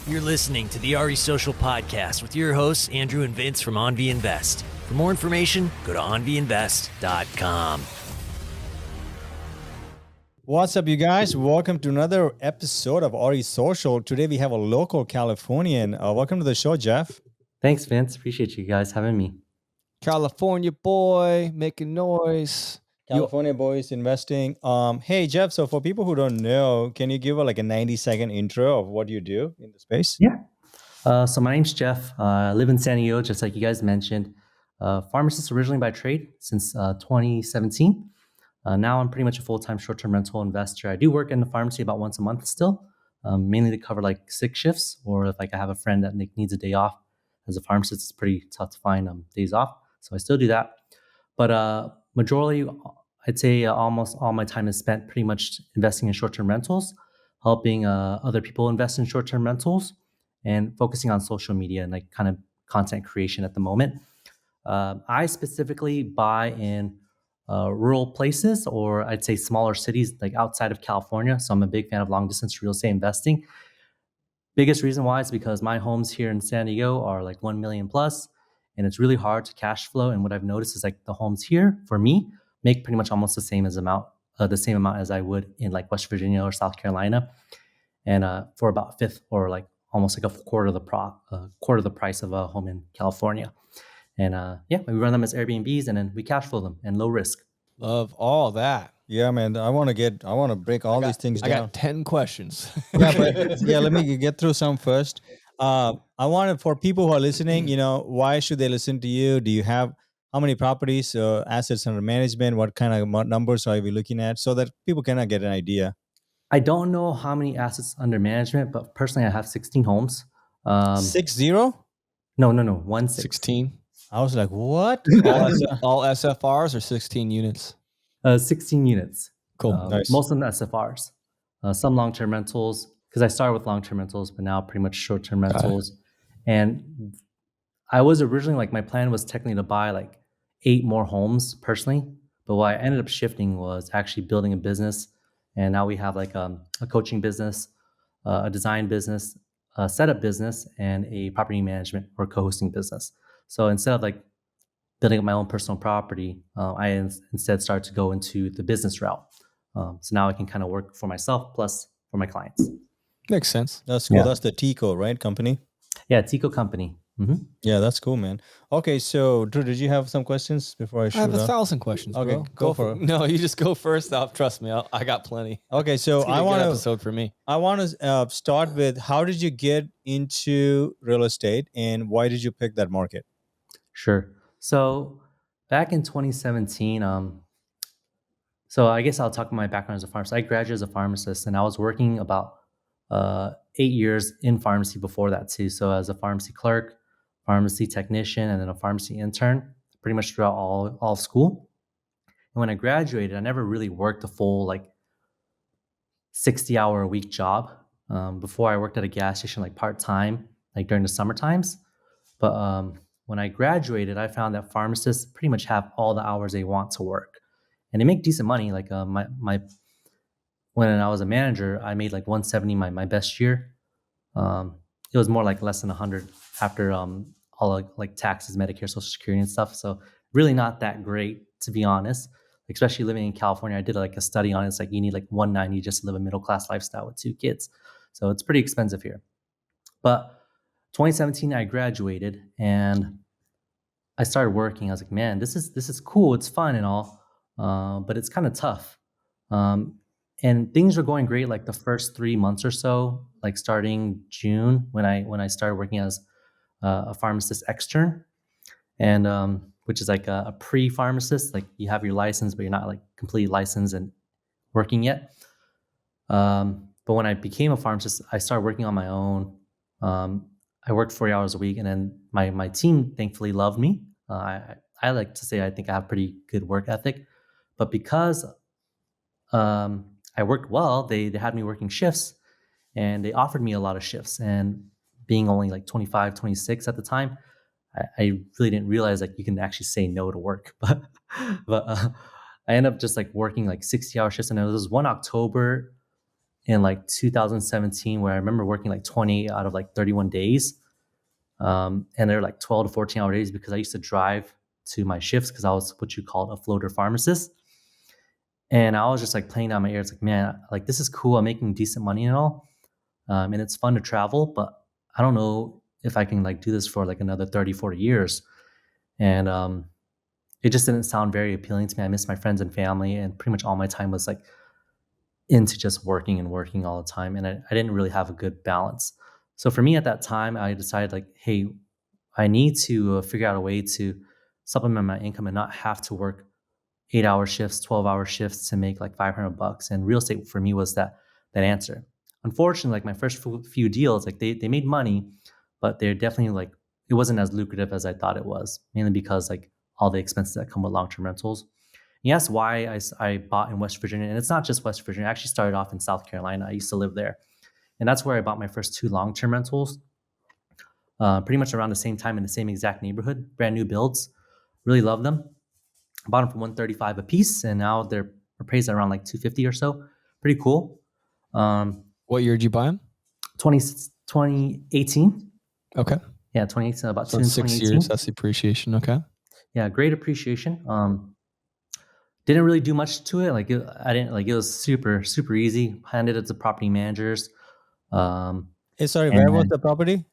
You're listening to the RE Social Podcast with your hosts, Andrew and Vince from AnVi Invest. For more information, go to anviinvest.com. What's up, you guys? Welcome to another episode of RE Social. Today we have a local Californian. Welcome to the show, Jeff. Thanks, Vince. Appreciate you guys having me. California boy, making noise. California boys investing. Hey, Jeff, so for people who don't know, can you give a 90-second intro of what you do in the space? Yeah. So my name's Jeff. I live in San Diego, just like you guys mentioned. Pharmacist originally by trade since 2017. Now I'm pretty much a full-time short-term rental investor. I do work in the pharmacy about once a month still, mainly to cover sick shifts, or if I have a friend that needs a day off. As a pharmacist, it's pretty tough to find days off, so I still do that. But majority, I'd say almost all my time is spent pretty much investing in short-term rentals, helping other people invest in short-term rentals, and focusing on social media and kind of content creation at the moment. I specifically buy in rural places, or I'd say smaller cities outside of California. So I'm a big fan of long-distance real estate investing. Biggest reason why is because my homes here in San Diego are 1 million plus, and it's really hard to cash flow. And what I've noticed is the homes here for me make pretty much almost the same amount as I would in West Virginia or South Carolina, and for about a fifth or almost a quarter of the price of a home in California. And we run them as Airbnbs, and then we cash flow them and low risk. Love all that. Yeah, man. I want to break all these things down. I got 10 questions. Let me get through some first. I wanted, for people who are listening, why should they listen to you? Do you have how many properties, assets under management? What kind of numbers are we looking at, so that people can get an idea? I don't know how many assets under management, but personally, I have 16 homes. 60? No, 1 6. 16. I was like, what? All SFRs or 16 units? 16 units. Cool. Nice. Most of them SFRs. Some long-term rentals, because I started with long-term rentals, but now pretty much short-term rentals. And I was originally my plan was technically to buy 8 more homes personally. But what I ended up shifting was actually building a business. And now we have a coaching business, a design business, a setup business, and a property management or co-hosting business. So instead of building up my own personal property, I instead started to go into the business route. So now I can kind of work for myself plus for my clients. Makes sense. That's cool. Yeah. That's the Tico, right? Company? Yeah, Tico company. Mm-hmm. Yeah, that's cool, man. Okay, so Drew, did you have some questions before I shoot? I have 1,000 questions. Okay, bro. go for it. No, you just go first. Trust me, I got plenty. Okay, so I want an episode for me. I want to start with, how did you get into real estate, and why did you pick that market? Sure. So back in 2017, so I guess I'll talk about my background as a pharmacist. I graduated as a pharmacist, and I was working about 8 years in pharmacy before that too. So as a pharmacy clerk, pharmacy technician, and then a pharmacy intern, pretty much throughout all of school. And when I graduated, I never really worked a full 60-hour-a-week job. Before, I worked at a gas station part-time, during the summer times. But when I graduated, I found that pharmacists pretty much have all the hours they want to work, and they make decent money. When I was a manager, I made 170 my best year. It was more less than 100 after all taxes, Medicare, Social Security, and stuff. So really not that great, to be honest. Especially living in California, I did a study on it. It's you need 190 just to live a middle class lifestyle with 2 kids. So it's pretty expensive here. But 2017, I graduated and I started working. I was like, man, this is cool. It's fun and all, but it's kind of tough. And things were going great the first 3 months or so, starting June when I started working as a pharmacist extern, and which is a pre-pharmacist. You have your license, but you're not completely licensed and working yet. But when I became a pharmacist, I started working on my own. I worked 40 hours a week, and then my team thankfully loved me. I like to say I think I have pretty good work ethic, but because I worked well, they had me working shifts, and they offered me a lot of shifts. And being only 25, 26 at the time, I really didn't realize you can actually say no to work. But I ended up just working 60-hour shifts. And it was one October in like 2017, where I remember working like 20 out of like 31 days. And they're like 12 to 14 hour days because I used to drive to my shifts because I was what you call a floater pharmacist. And I was just like playing down my ears, like, man, like this is cool. I'm making decent money and all. And it's fun to travel, but I don't know if I can like do this for like another 30, 40 years. And it just didn't sound very appealing to me. I missed my friends and family, and pretty much all my time was like into just working and working all the time. And I didn't really have a good balance. So for me at that time, I decided like, hey, I need to figure out a way to supplement my income and not have to work 8-hour shifts, 12-hour shifts to make like $500. And real estate for me was that answer. Unfortunately, like my first few deals, like they made money, but they're definitely like, it wasn't as lucrative as I thought it was, mainly because like all the expenses that come with long-term rentals. And that's why I bought in West Virginia. And it's not just West Virginia. I actually started off in South Carolina. I used to live there. And that's where I bought my first 2 long-term rentals, pretty much around the same time in the same exact neighborhood, brand new builds. Really love them. I bought them for $135 a piece, and now they're appraised at around like $250 or so. Pretty cool. What year did you buy them? 2018. Okay. Yeah, 2018. About So 2 in 6 2018. years. That's the appreciation. Okay. Yeah, great appreciation. Didn't really do much to it. Like it was super, super easy. Handed it to property managers. Hey, sorry, where was the property?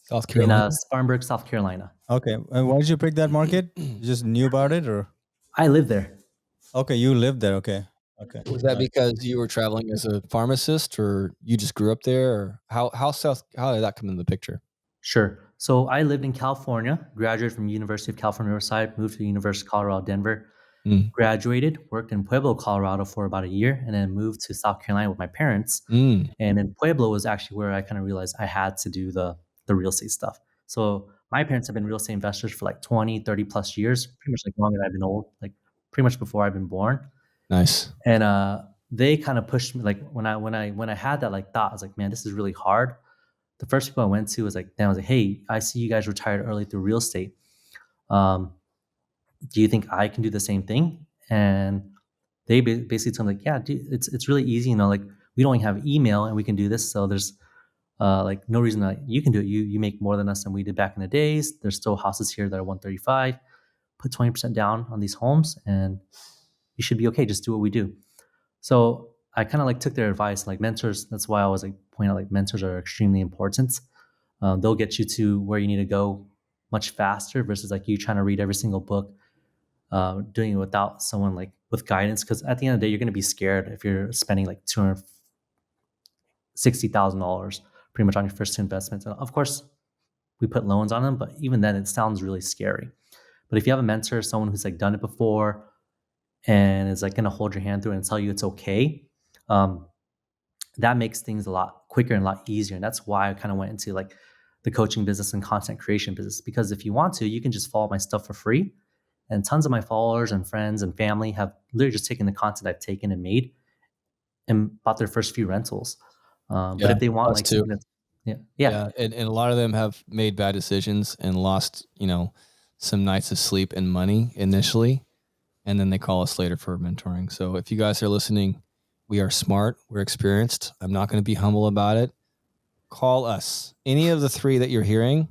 South In Carolina. Spartanburg, South Carolina. Okay. And why did you pick that market? You just knew about it, or? I live there. Okay, you lived there. Okay. Okay. Was that because you were traveling as a pharmacist, or you just grew up there, or how did that come into the picture? Sure. So I lived in California, graduated from University of California, Riverside, moved to the University of Colorado, Denver, graduated, worked in Pueblo, Colorado for about a year, and then moved to South Carolina with my parents. And in Pueblo was actually where I kind of realized I had to do the real estate stuff. So my parents have been real estate investors for like 20, 30 plus years, pretty much like longer than I've been old, like pretty much before I've been born. Nice. And they kind of pushed me, like when I had that like thought, I was like, man, this is really hard. The first people I went to was like, I was like, hey, I see you guys retired early through real estate. Do you think I can do the same thing? And they basically told me like, yeah, dude, it's really easy. You know, like we don't even have email and we can do this. So there's like no reason that you can do it. You make more than us than we did back in the days. There's still houses here that are 135. Put 20% down on these homes and you should be okay. Just do what we do. So I kind of like took their advice, like mentors. That's why I was like pointing out like mentors are extremely important. They'll get you to where you need to go much faster versus like you trying to read every single book, doing it without someone like with guidance. Because at the end of the day, you're going to be scared if you're spending like $260,000 pretty much on your first 2 investments. And of course, we put loans on them, but even then, it sounds really scary. But if you have a mentor, someone who's like done it before and is like going to hold your hand through it and tell you it's okay, that makes things a lot quicker and a lot easier. And that's why I kind of went into like the coaching business and content creation business, because if you want to, you can just follow my stuff for free. And tons of my followers and friends and family have literally just taken the content I've taken and made and bought their first few rentals. But if they want like something that's, yeah. And a lot of them have made bad decisions and lost, some nights of sleep and money initially. And then they call us later for mentoring. So if you guys are listening, we are smart. We're experienced. I'm not going to be humble about it. Call us. Any of the 3 that you're hearing,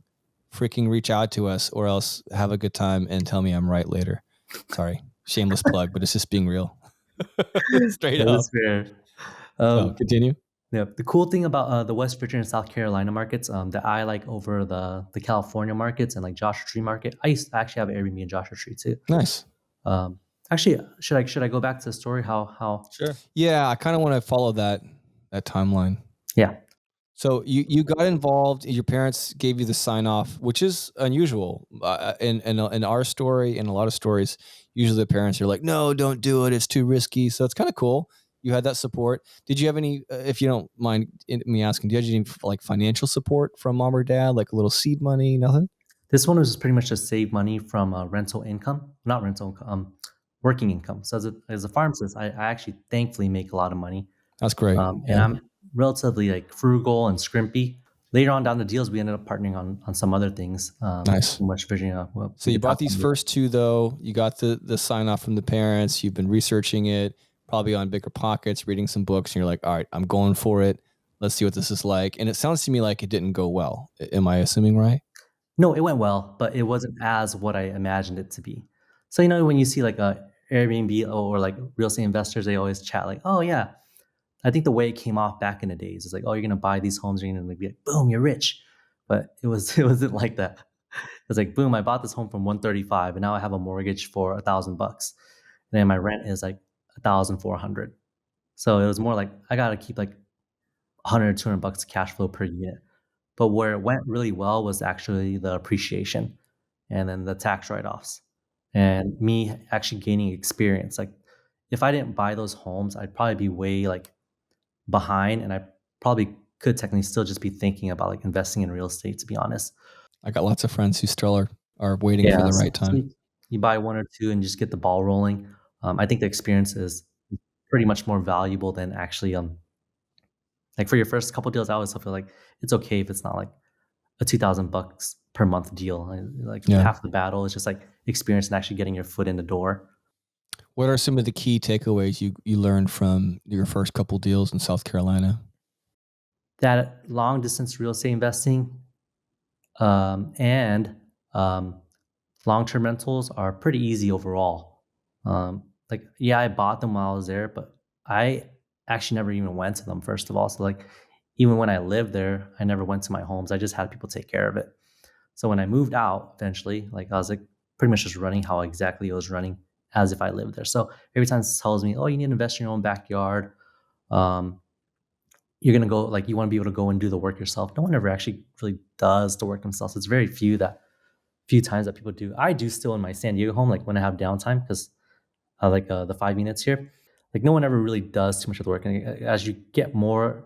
freaking reach out to us, or else have a good time and tell me I'm right later. Sorry. Shameless plug, but it's just being real. Straight up. That's fair. Continue. Yeah. The cool thing about the West Virginia and South Carolina markets that I like over the California markets and like Joshua Tree market, I actually have an Airbnb in Joshua Tree too. Nice. Actually, should I go back to the story? How? Sure. Yeah, I kind of want to follow that timeline. Yeah. So you got involved. Your parents gave you the sign off, which is unusual. In our story, and a lot of stories, usually the parents are like, "No, don't do it. It's too risky." So it's kind of cool. You had that support. Did you have any? If you don't mind me asking, do you have any like financial support from mom or dad, like a little seed money? Nothing. This one was pretty much just save money from rental income, not rental income, working income. So as a pharmacist, I actually thankfully make a lot of money. That's great. And I'm relatively like frugal and scrimpy. Later on down the deals, we ended up partnering on some other things. Nice. In West Virginia. So you bought these first 2 though. You got the sign off from the parents. You've been researching it. probably on Bigger Pockets, reading some books, and you're like, all right, I'm going for it. Let's see what this is like. And it sounds to me like it didn't go well. Am I assuming right? No, it went well, but it wasn't as what I imagined it to be. So, when you see like a Airbnb or like real estate investors, they always chat like, oh yeah, I think the way it came off back in the days is like, oh, you're gonna buy these homes, you're gonna be like, boom, you're rich. But it wasn't like that. It was like, boom, I bought this home from 135, and now I have a mortgage for $1,000, and then my rent is like 1,400. So it was more like I gotta keep like 100 or $200 cash flow per unit. But where it went really well was actually the appreciation and then the tax write-offs and me actually gaining experience. Like if I didn't buy those homes, I'd probably be way like behind, and I probably could technically still just be thinking about like investing in real estate, to be honest. I got lots of friends who still are waiting for the right time. You buy one or two and just get the ball rolling. I think the experience is pretty much more valuable than actually like for your first couple deals. I always feel like it's okay if it's not like a $2,000 per month deal. Like half the battle is just like experience and actually getting your foot in the door. What are some of the key takeaways you learned from your first couple deals in South Carolina? That long distance real estate investing and long-term rentals are pretty easy overall. I bought them while I was there, but I actually never even went to them, first of all. So like even when I lived there, I never went to my homes. I just had people take care of it. So when I moved out eventually, like I was like pretty much just running how exactly I was running as if I lived there. So every time it tells me, oh, you need to invest in your own backyard, you're going to go, like, you want to be able to go and do the work yourself. No one ever actually really does the work themselves. It's very few times that people do. I do still in my San Diego home, like when I have downtime, because I like the 5 units here. Like no one ever really does too much of the work. And as you get more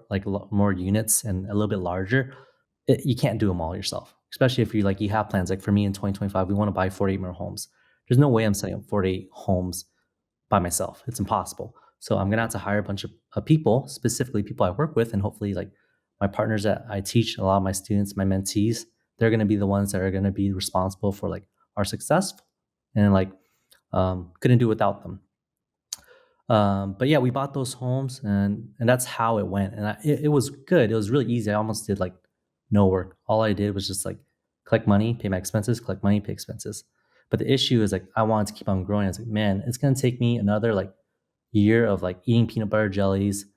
units and a little bit larger, you can't do them all yourself. Especially if you have plans. Like for me in 2025, we want to buy 48 more homes. There's no way I'm setting up 48 homes by myself. It's impossible. So I'm gonna have to hire a bunch of people, specifically people I work with, and hopefully like my partners that I teach, a lot of my students, my mentees, they're gonna be the ones that are gonna be responsible for like our success, and like couldn't do without them. But yeah, we bought those homes, and that's how it went, and it was good. It was really easy. I almost did like no work. All I did was just like collect money, pay my expenses, collect money, pay expenses. But the issue is like I wanted to keep on growing. I was like, man, it's gonna take me another like year of like eating peanut butter jellies,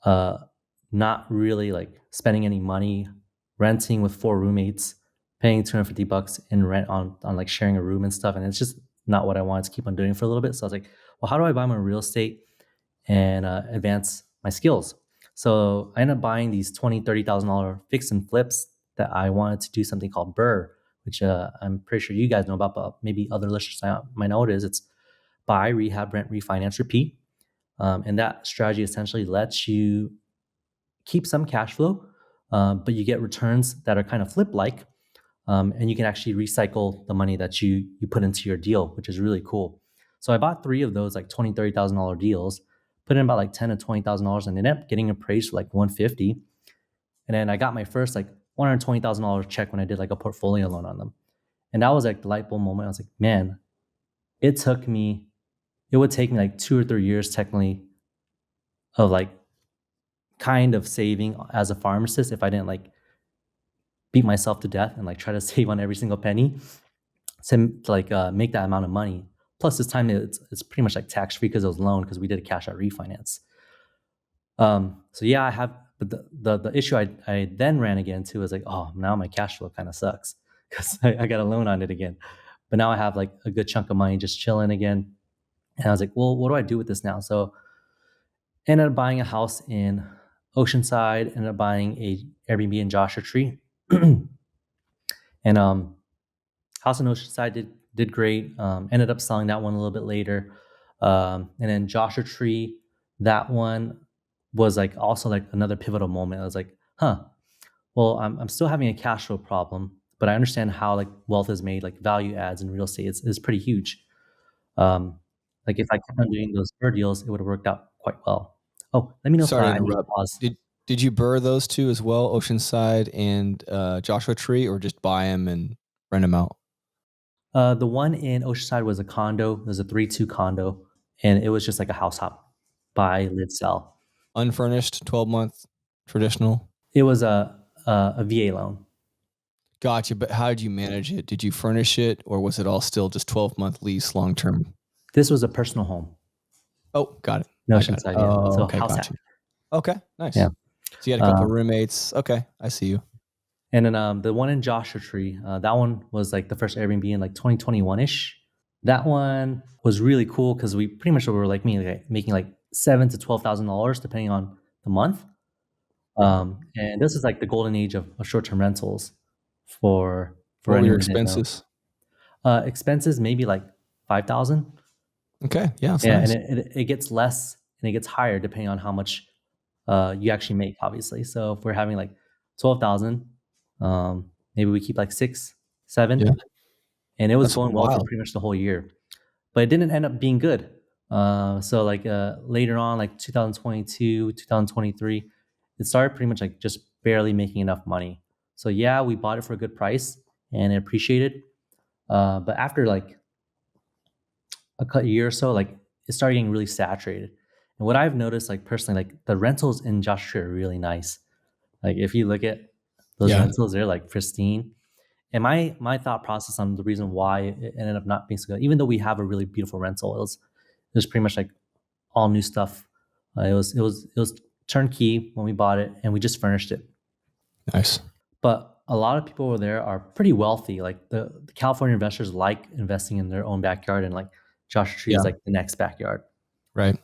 not really like spending any money, renting with 4 roommates, paying $250 in rent on like sharing a room and stuff. And it's just not what I wanted to keep on doing for a little bit. So I was like, well, how do I buy my real estate and advance my skills? So I ended up buying these $20,000, $30,000 fix and flips that I wanted to do something called BRRRR, which I'm pretty sure you guys know about, but maybe other listeners might know what it is. It's buy, rehab, rent, refinance, repeat. And that strategy essentially lets you keep some cash flow, but you get returns that are kind of flip-like, and you can actually recycle the money that you put into your deal, which is really cool. So I bought 3 of those like $20,000, $30,000 deals, put in about like $10,000 to $20,000, and ended up getting appraised for like $150,000. And then I got my first like $120,000 check when I did like a portfolio loan on them. And that was like the light bulb moment. I was like, man, it would take me like 2 or 3 years technically of like kind of saving as a pharmacist if I didn't like beat myself to death and like try to save on every single penny to like make that amount of money. Plus this time it's pretty much like tax free because it was loan, because we did a cash out refinance. So yeah, I have, but the issue I then ran again to is like, oh, now my cash flow kind of sucks because I got a loan on it again. But now I have like a good chunk of money just chilling again. And I was like, well, what do I do with this now? So I ended up buying a house in Oceanside, ended up buying a Airbnb in Joshua Tree. And house in Oceanside did great. Ended up selling that one a little bit later. And then Joshua Tree, that one was like also like another pivotal moment. I was like, well, I'm still having a cash flow problem, but I understand how like wealth is made, like value adds in real estate is pretty huge. Like if I kept on doing those BRRRR deals, it would have worked out quite well. Oh, let me know Sorry if to I need to interrupt. pause. Did you BRRRR those 2 as well, Oceanside and Joshua Tree, or just buy them and rent them out? The one in Oceanside was a condo. It was a 3-2 condo, and it was just like a house hop. buy, live, sell. Unfurnished, 12-month, traditional. It was a VA loan. Gotcha. But how did you manage it? Did you furnish it, or was it all still just 12-month lease, long term? This was a personal home. Oh, got it. No I shit got it. side, yeah. Oh, So okay, house got hack. you. Okay, nice. Yeah. So you had a couple of roommates. Okay, I see you. And then the one in Joshua Tree, that one was like the first Airbnb in like 2021-ish. That one was really cool because we pretty much were like me, like making like $7,000 to $12,000 depending on the month. And this is like the golden age of short-term rentals for What were your anyone who didn't know. expenses? Expenses maybe like $5,000. Okay, yeah, that's Yeah, nice. and it gets less and it gets higher depending on how much you actually make, obviously. So if we're having like 12,000, maybe we keep like 6, 7, Yeah. and it was That's going well for wild. pretty much the whole year. But it didn't end up being good. So like later on, like 2022, 2023, it started pretty much like just barely making enough money. So yeah, we bought it for a good price and it appreciated. But after like a year or so, like it started getting really saturated. And what I've noticed, like personally, like the rentals in Joshua Tree are really nice. Like if you look at those Yeah. rentals, they're like pristine. And my thought process on the reason why it ended up not being so good, even though we have a really beautiful rental, it was pretty much like all new stuff. It was turnkey when we bought it, and we just furnished it. Nice. But a lot of people over there are pretty wealthy. Like the California investors like investing in their own backyard, and like Joshua Tree is like the next backyard. Right.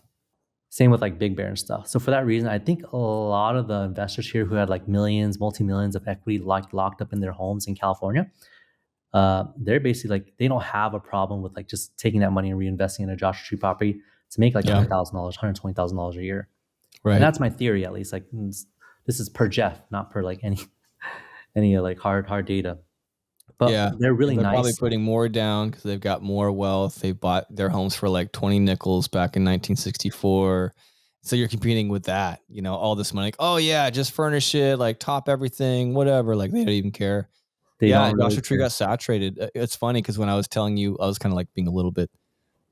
Same with like Big Bear and stuff. So for that reason, I think a lot of the investors here who had like millions, multi-millions of equity locked up in their homes in California, they're basically like, they don't have a problem with like just taking that money and reinvesting in a Joshua Tree property to make like $100,000, $120,000 a year. Right. And that's my theory, at least. Like this is per Jeff, not per like any like hard data. But they're really they're nice. probably putting more down because they've got more wealth. They bought their homes for like 20 nickels back in 1964. So you're competing with that, all this money. Like, oh yeah, just furnish it, like top everything, whatever. Like they don't even care. Joshua Tree got saturated. It's funny because when I was telling you, I was kind of like being a little bit,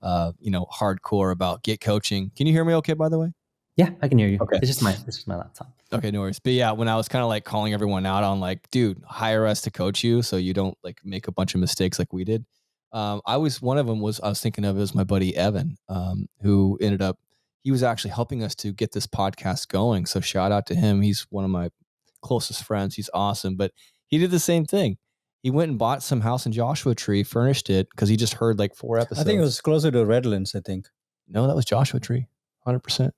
hardcore about get coaching. Can you hear me okay, by the way? Yeah, I can hear you. Okay. It's just my laptop. Okay, no worries. But yeah, when I was kind of like calling everyone out on like, dude, hire us to coach you so you don't like make a bunch of mistakes like we did. I was thinking of it was my buddy Evan, who he was actually helping us to get this podcast going. So shout out to him. He's one of my closest friends. He's awesome. But he did the same thing. He went and bought some house in Joshua Tree, furnished it because he just heard like 4 episodes. I think it was closer to Redlands, I think. No, that was Joshua Tree. 100%.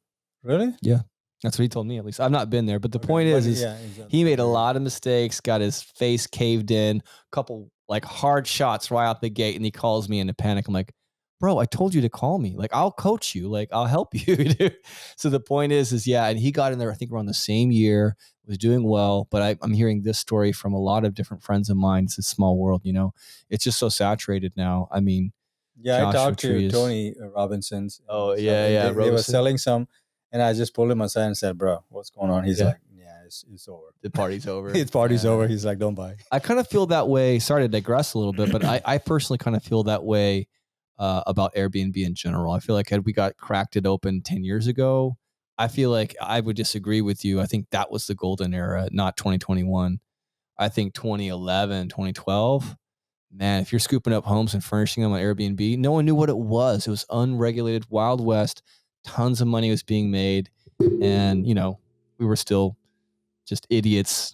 Really? Yeah. That's what he told me, at least. I've not been there, but the point is exactly. He made a lot of mistakes, got his face caved in, couple like hard shots right out the gate, and he calls me in a panic. I'm like, bro, I told you to call me. Like, I'll coach you. Like, I'll help you. Dude. So the point is, and he got in there, I think around the same year, was doing well, but I'm hearing this story from a lot of different friends of mine. It's a small world, It's just so saturated now. I mean, I talked to Tony Robinson's. Oh, yeah. They were selling some. And I just pulled him aside and said, bro, what's going on? He's like, it's over. The party's over. His party's over. He's like, don't buy. I kind of feel that way. Sorry to digress a little bit, but I personally kind of feel that way about Airbnb in general. I feel like had we got cracked it open 10 years ago, I feel like I would disagree with you. I think that was the golden era, not 2021. I think 2011, 2012, man, if you're scooping up homes and furnishing them on Airbnb, no one knew what it was. It was unregulated, Wild West. Tons of money was being made, and we were still just idiots,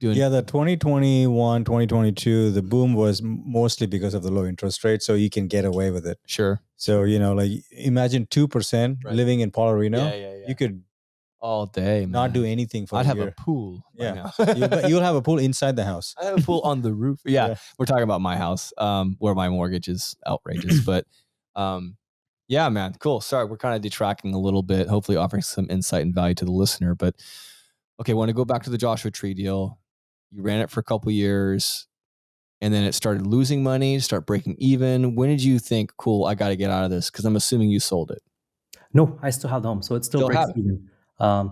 doing. Yeah, the 2021, 2022, the boom was mostly because of the low interest rate, so you can get away with it. Sure. So like imagine 2% living in Paulo Reno. Yeah. You could all day not do anything for. I'd a have year. A pool. Yeah, you'll have a pool inside the house. I have a pool on the roof. Yeah, we're talking about my house, where my mortgage is outrageous, but. Yeah, man. Cool. Sorry, we're kind of detracting a little bit, hopefully offering some insight and value to the listener. But okay, want to go back to the Joshua Tree deal. You ran it for a couple years and then it started losing money, start breaking even. When did you think, cool, I got to get out of this? Because I'm assuming you sold it. No, I still have the home. So it still breaks even.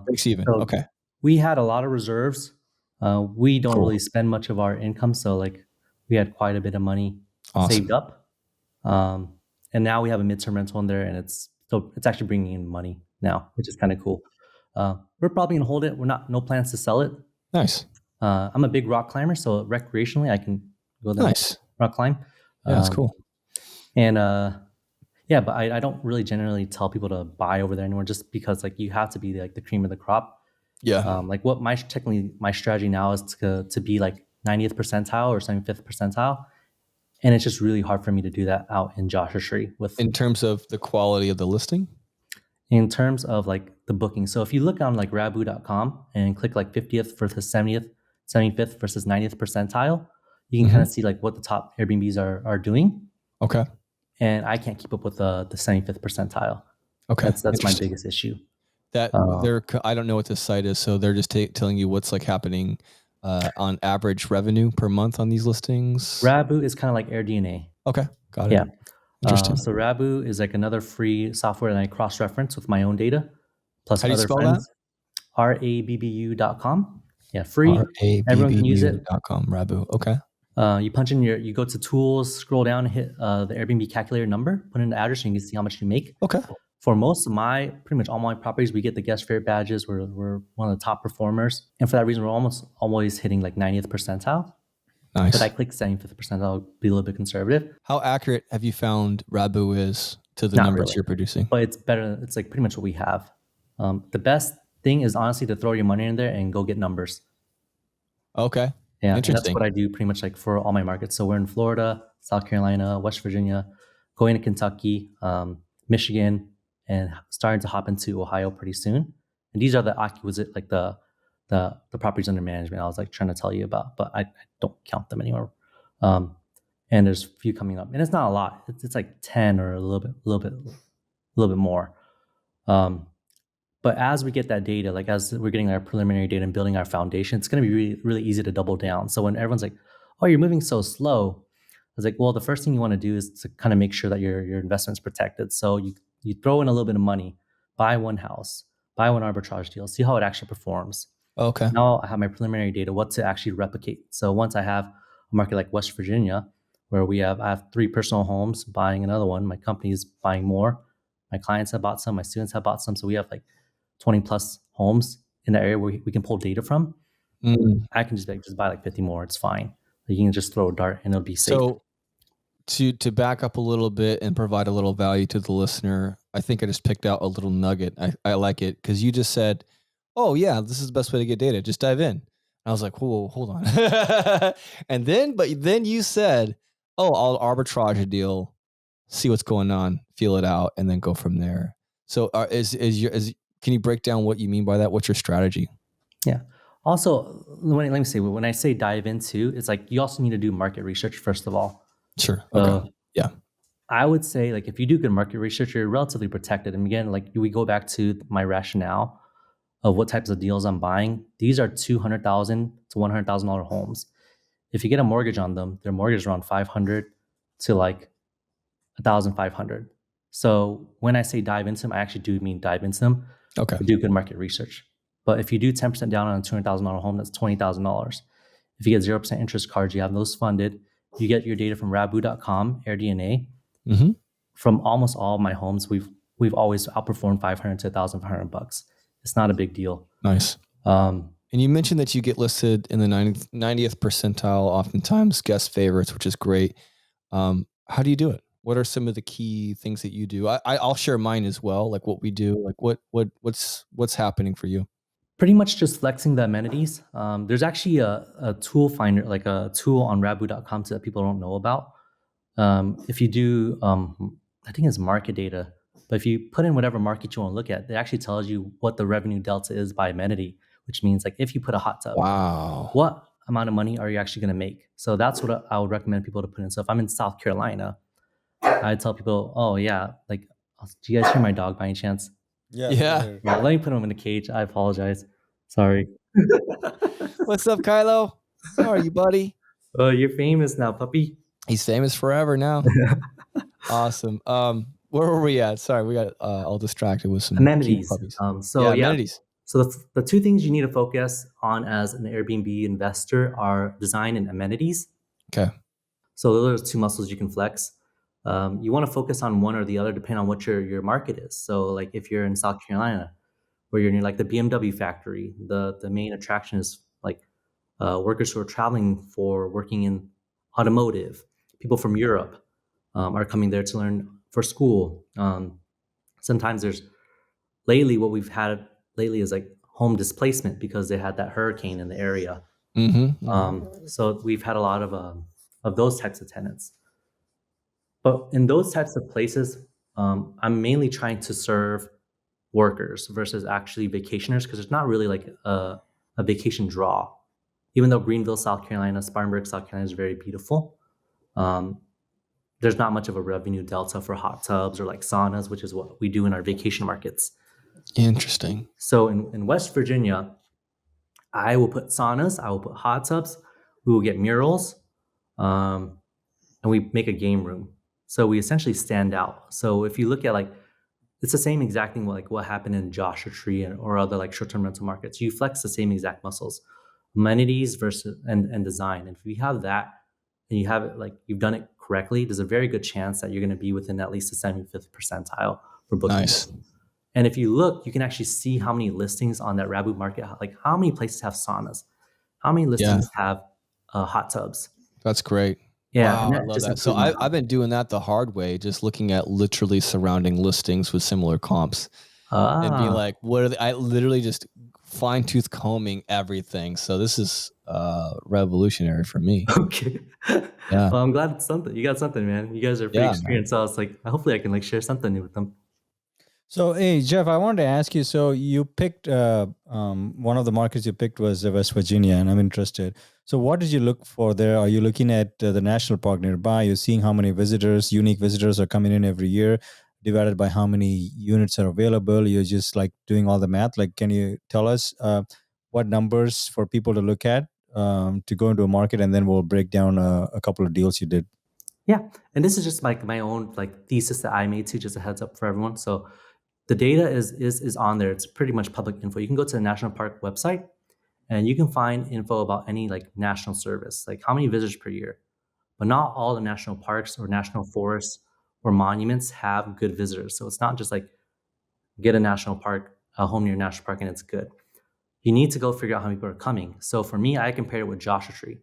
Breaks even. So okay. We had a lot of reserves. We don't really spend much of our income. So like we had quite a bit of money saved up. And now we have a midterm rental in there, and it's actually bringing in money. now, which is kind of cool. We're probably gonna hold it. No plans to sell it. Nice. I'm a big rock climber, so recreationally I can go there. Nice. Rock climb. Yeah, that's cool. And yeah, but I don't really generally tell people to buy over there anymore, just because like you have to be like the cream of the crop. Yeah. Like what my strategy now is to be like 90th percentile or 75th percentile, and it's just really hard for me to do that out in Joshua Tree with In terms of the quality of the listing. in terms of like the booking. So if you look on like Rabu.com and click like 50th versus 70th, 75th versus 90th percentile, you can kind of see like what the top Airbnbs are doing. Okay. And I can't keep up with the 75th percentile. Okay. That's my biggest issue. That I don't know what this site is, so they're just telling you what's like happening on average revenue per month on these listings. Rabu is kind of like AirDNA. Okay, got it. Yeah. Interesting. So Rabu is like another free software that I cross-reference with my own data, plus How do you other spell friends. RABBU.com. Yeah, free. Everyone can use it. RABBU.com. Rabu. Okay. You punch in you go to tools, scroll down, hit the Airbnb Calculator number, put in the address, and you can see how much you make. Okay. For most of pretty much all my properties, we get the guest favorite badges. We're one of the top performers. And for that reason, we're almost always hitting like 90th percentile. Nice. But I click 75th percentile, be a little bit conservative. How accurate have you found Rabu is to the Not numbers really. you're producing? But it's better. It's like pretty much what we have. The best thing is honestly to throw your money in there and go get numbers. Okay. Yeah, Interesting. and that's what I do pretty much like for all my markets. So we're in Florida, South Carolina, West Virginia, going to Kentucky, Michigan, and starting to hop into Ohio pretty soon. And these are the acquisite, like the properties under management I was like trying to tell you about, but I don't count them anymore. And there's a few coming up, and it's not a lot. It's like 10 or a little bit more. But as we get that data, like as we're getting our preliminary data and building our foundation, it's going to be really, really easy to double down. So when everyone's like, "Oh, you're moving so slow," I was like, "Well, the first thing you want to do is to kind of make sure that your investment's protected. So you throw in a little bit of money, buy one house, buy one arbitrage deal, see how it actually performs. Okay. Now I have my preliminary data, what to actually replicate. So once I have a market like West Virginia, where I have 3 personal homes, buying another one, my company is buying more, my clients have bought some, my students have bought some, so we have like 20 plus homes in the area where we can pull data from. I can just buy like 50 more. It's fine. You can just throw a dart and it'll be safe. So to back up a little bit and provide a little value to the listener, I think I just picked out a little nugget. I like it because you just said, "Oh yeah, this is the best way to get data. Just dive in." I was like, "Whoa, hold on." but then you said, "Oh, I'll arbitrage a deal, see what's going on, feel it out, and then go from there." So can you break down what you mean by that? What's your strategy? Yeah. Also, let me say, when I say dive into, it's like you also need to do market research first of all. Sure. Okay. Yeah. I would say like if you do good market research, you're relatively protected. And again, like we go back to my rationale of what types of deals I'm buying. These are $200,000 to $100,000 homes. If you get a mortgage on them, their mortgage is around $500 to like $1,500. So when I say dive into them, I actually do mean dive into them. Okay. Do good market research. But if you do 10% down on a $200,000 home, that's $20,000. If you get 0% interest cards, you have those funded. You get your data from Rabu.com, AirDNA. From almost all of my homes, we've always outperformed $500 to $1,500. It's not a big deal. Nice. And you mentioned that you get listed in the 90th percentile, oftentimes guest favorites, which is great. How do you do it? What are some of the key things that you do? I'll share mine as well, like what we do, like what's happening for you. Pretty much just flexing the amenities. There's actually a tool finder, like a tool on Rabu.com that people don't know about. If you do, I think it's market data, but if you put in whatever market you want to look at, it actually tells you what the revenue delta is by amenity, which means like if you put a hot tub, wow, what amount of money are you actually going to make? So that's what I would recommend people to put in. So if I'm in South Carolina, I tell people, "Oh yeah, like, do you guys hear my dog by any chance?" Yeah. Let me put him in a cage. I apologize. Sorry. What's up, Kylo? How are you, buddy? Oh, you're famous now, puppy. He's famous forever now. Awesome. Where were we at? Sorry, we got all distracted with some amenities. Puppies. Amenities. So the 2 things you need to focus on as an Airbnb investor are design and amenities. Okay. So those are 2 muscles you can flex. You want to focus on one or the other depending on what your market is. So like if you're in South Carolina, where you're near like the BMW factory, the main attraction is like workers who are traveling for working in automotive. People from Europe are coming there to learn for school. Sometimes lately what we've had lately is like home displacement because they had that hurricane in the area. So we've had a lot of those types of tenants. But in those types of places, I'm mainly trying to serve workers versus actually vacationers because there's not really like a vacation draw. Even though Greenville, South Carolina, Spartanburg, South Carolina is very beautiful, there's not much of a revenue delta for hot tubs or like saunas, which is what we do in our vacation markets. Interesting. So in West Virginia, I will put saunas, I will put hot tubs, we will get murals, and we make a game room. So we essentially stand out. So if you look at like, it's the same exact thing like what happened in Joshua Tree or other like short-term rental markets. You flex the same exact muscles, amenities versus and design. And if you have that and you have it like you've done it correctly, there's a very good chance that you're going to be within at least the 75th percentile for booking. Nice. And if you look, you can actually see how many listings on that Rabu market, like how many places have saunas, how many listings have hot tubs. That's great. Yeah, wow, I love that. So I've been doing that the hard way, just looking at literally surrounding listings with similar comps and being like, what are they? I literally just fine tooth combing everything. So this is revolutionary for me. Okay. Yeah. Well, I'm glad it's something. You got something, man. You guys are pretty experienced. So I was like, hopefully I can like share something new with them. So, hey, Jeff, I wanted to ask you, so you picked, one of the markets you picked was West Virginia, and I'm interested. So what did you look for there? Are you looking at the national park nearby? You're seeing how many unique visitors are coming in every year, divided by how many units are available? You're just like doing all the math. Like, can you tell us what numbers for people to look at to go into a market, and then we'll break down a couple of deals you did. Yeah, and this is just like my own like thesis that I made too, just a heads up for everyone. So the data is on there. It's pretty much public info. You can go to the National Park website and you can find info about any like national service, like how many visitors per year. But not all the national parks or national forests or monuments have good visitors. So it's not just like get a national park, a home near a national park, and it's good. You need to go figure out how many people are coming. So for me, I compared it with Joshua Tree. And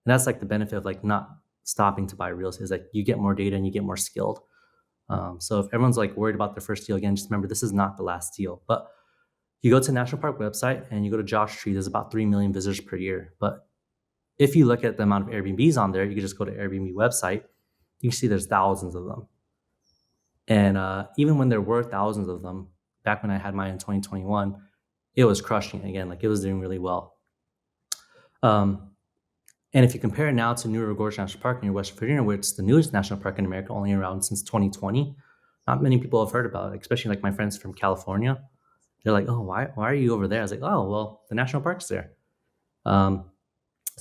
that's like the benefit of like not stopping to buy real estate is like you get more data and you get more skilled. So if everyone's like worried about their first deal, again, just remember this is not the last deal. But you go to the National Park website and you go to Joshua Tree, there's about 3 million visitors per year. But if you look at the amount of Airbnbs on there, you can just go to Airbnb website. You can see there's thousands of them. And even when there were thousands of them, back when I had mine in 2021, it was crushing it again. Like it was doing really well. And if you compare it now to New River Gorge National Park near West Virginia, where it's the newest national park in America, only around since 2020, not many people have heard about it, especially like my friends from California. They're like, oh, why are you over there? I was like, oh, well, the national park's there. So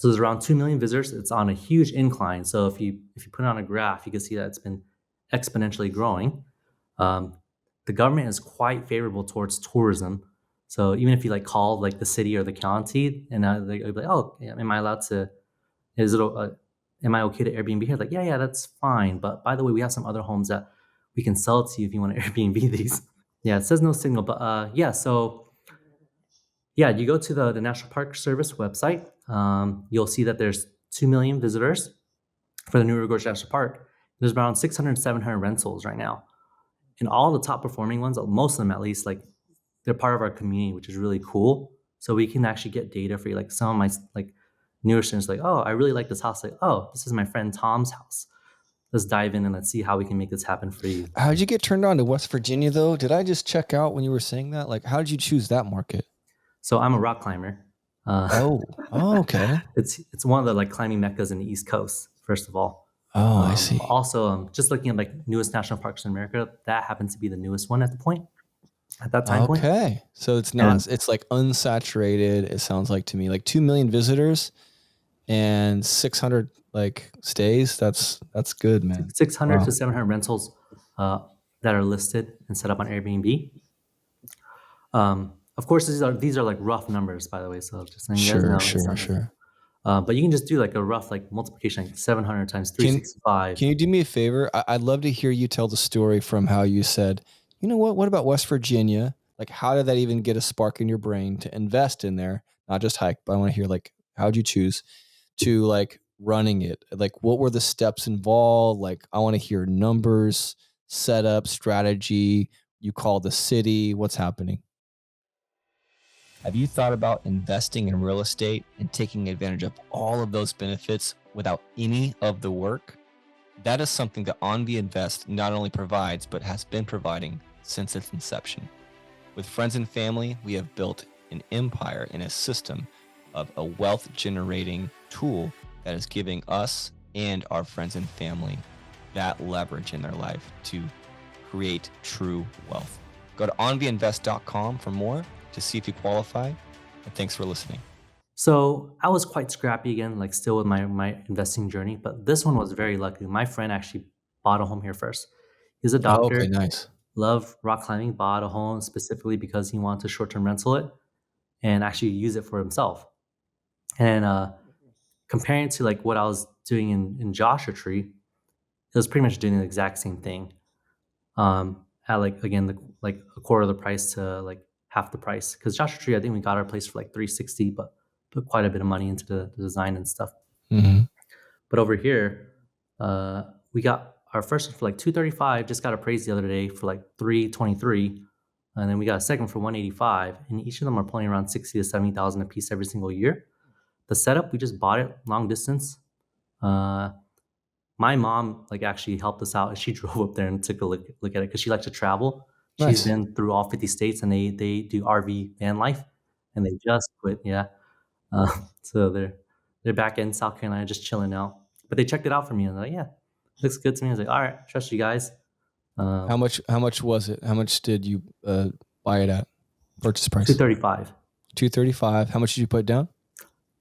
there's around 2 million visitors. It's on a huge incline. So if you put it on a graph, you can see that it's been exponentially growing. The government is quite favorable towards tourism. So even if you like call like the city or the county and they'll be like, oh, am I allowed to, am I okay to Airbnb here? Like, yeah, that's fine. But by the way, we have some other homes that we can sell to you if you want to Airbnb these. Yeah, it says no signal, but you go to the National Park Service website. You'll see that there's 2 million visitors for the New River Gorge National Park. There's around 600, 700 rentals right now. And all the top performing ones, most of them at least, like they're part of our community, which is really cool. So we can actually get data for you. Like some of my like newer students like, oh, I really like this house. Like, oh, this is my friend Tom's house. Let's dive in and let's see how we can make this happen for you. How'd you get turned on to West Virginia though? Did I just check out when you were saying that? Like, how did you choose that market? So I'm a rock climber. Okay. It's one of the like climbing meccas in the East Coast, first of all. Oh, I see. Also, just looking at like newest national parks in America, that happens to be the newest one at that time point. Okay. So it's not, it's like unsaturated. It sounds like to me like 2 million visitors and 600 like stays. That's good, man. 600 to 700 rentals that are listed and set up on Airbnb. Of course, these are like rough numbers, by the way. So just letting you guys know. Sure. But you can just do like a rough like multiplication, like 700 times 365. Can you do me a favor? I'd love to hear you tell the story from how you said, you know what about West Virginia? Like, how did that even get a spark in your brain to invest in there? Not just hike, but I want to hear like, how'd you choose to like running it? Like, what were the steps involved? Like, I want to hear numbers, setup, strategy. You call the city. What's happening? Have you thought about investing in real estate and taking advantage of all of those benefits without any of the work? That is something that AnVi Invest not only provides, but has been providing since its inception. With friends and family, we have built an empire and a system of a wealth generating tool that is giving us and our friends and family that leverage in their life to create true wealth. Go to anviinvest.com for more to see if you qualify. And thanks for listening. So I was quite scrappy again, like still with my investing journey, but this one was very lucky. My friend actually bought a home here first. He's a doctor, Okay, nice. loved rock climbing, bought a home specifically because he wanted to short-term rental it and actually use it for himself. And comparing it to like what I was doing in Joshua Tree, it was pretty much doing the exact same thing. At like again like a quarter of the price to like half the price. Because Joshua Tree, I think we got our place for like 360, but put quite a bit of money into the design and stuff. Mm-hmm. But over here, we got our first one for like 235. Just got appraised the other day for like 323, and then we got a second for 185. And each of them are pulling around 60 to 70,000 a piece every single year. The setup, we just bought it long distance. My mom like actually helped us out. She drove up there and took a look at it because she likes to travel. Nice. She's been through all 50 states, and they do RV van life, and they just quit. Yeah, so they're back in South Carolina just chilling out. But they checked it out for me, and they're like, yeah, looks good to me. I was like, all right, trust you guys. How much was it? How much did you buy it at? Purchase price? 235. 235. How much did you put down?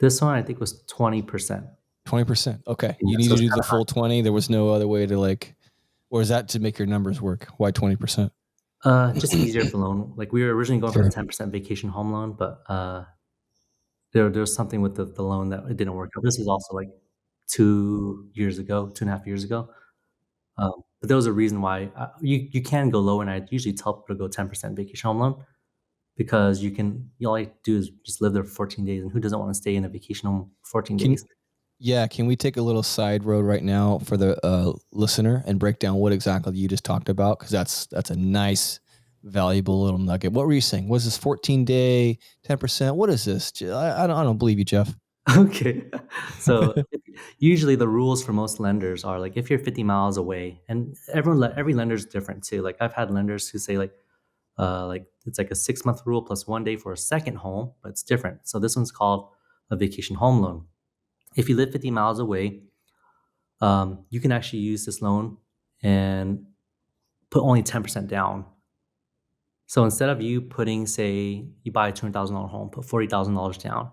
This one I think was 20%. 20%. Okay. Yeah, You need so to it's do the full 20. There was no other way to like, or is that to make your numbers work? Why 20%? Just easier for loan. Like we were originally going for the 10% vacation home loan, but there was something with the loan that it didn't work out. This was also like 2.5 years ago. But there was a reason why you can go low, and I usually tell people to go 10% vacation home loan because all you do is just live there for 14 days, and who doesn't want to stay in a vacation home for 14 days? Yeah, can we take a little side road right now for the listener and break down what exactly you just talked about? Because that's a nice, valuable little nugget. What were you saying? Was this 14-day, 10%? What is this? I don't believe you, Jeff. Okay. So usually the rules for most lenders are like if you're 50 miles away, and every lender is different too. Like I've had lenders who say like it's like a 6-month rule plus 1 day for a second home, but it's different. So this one's called a vacation home loan. If you live 50 miles away, you can actually use this loan and put only 10% down. So instead of you putting, say, you buy a $200,000 home, put $40,000 down,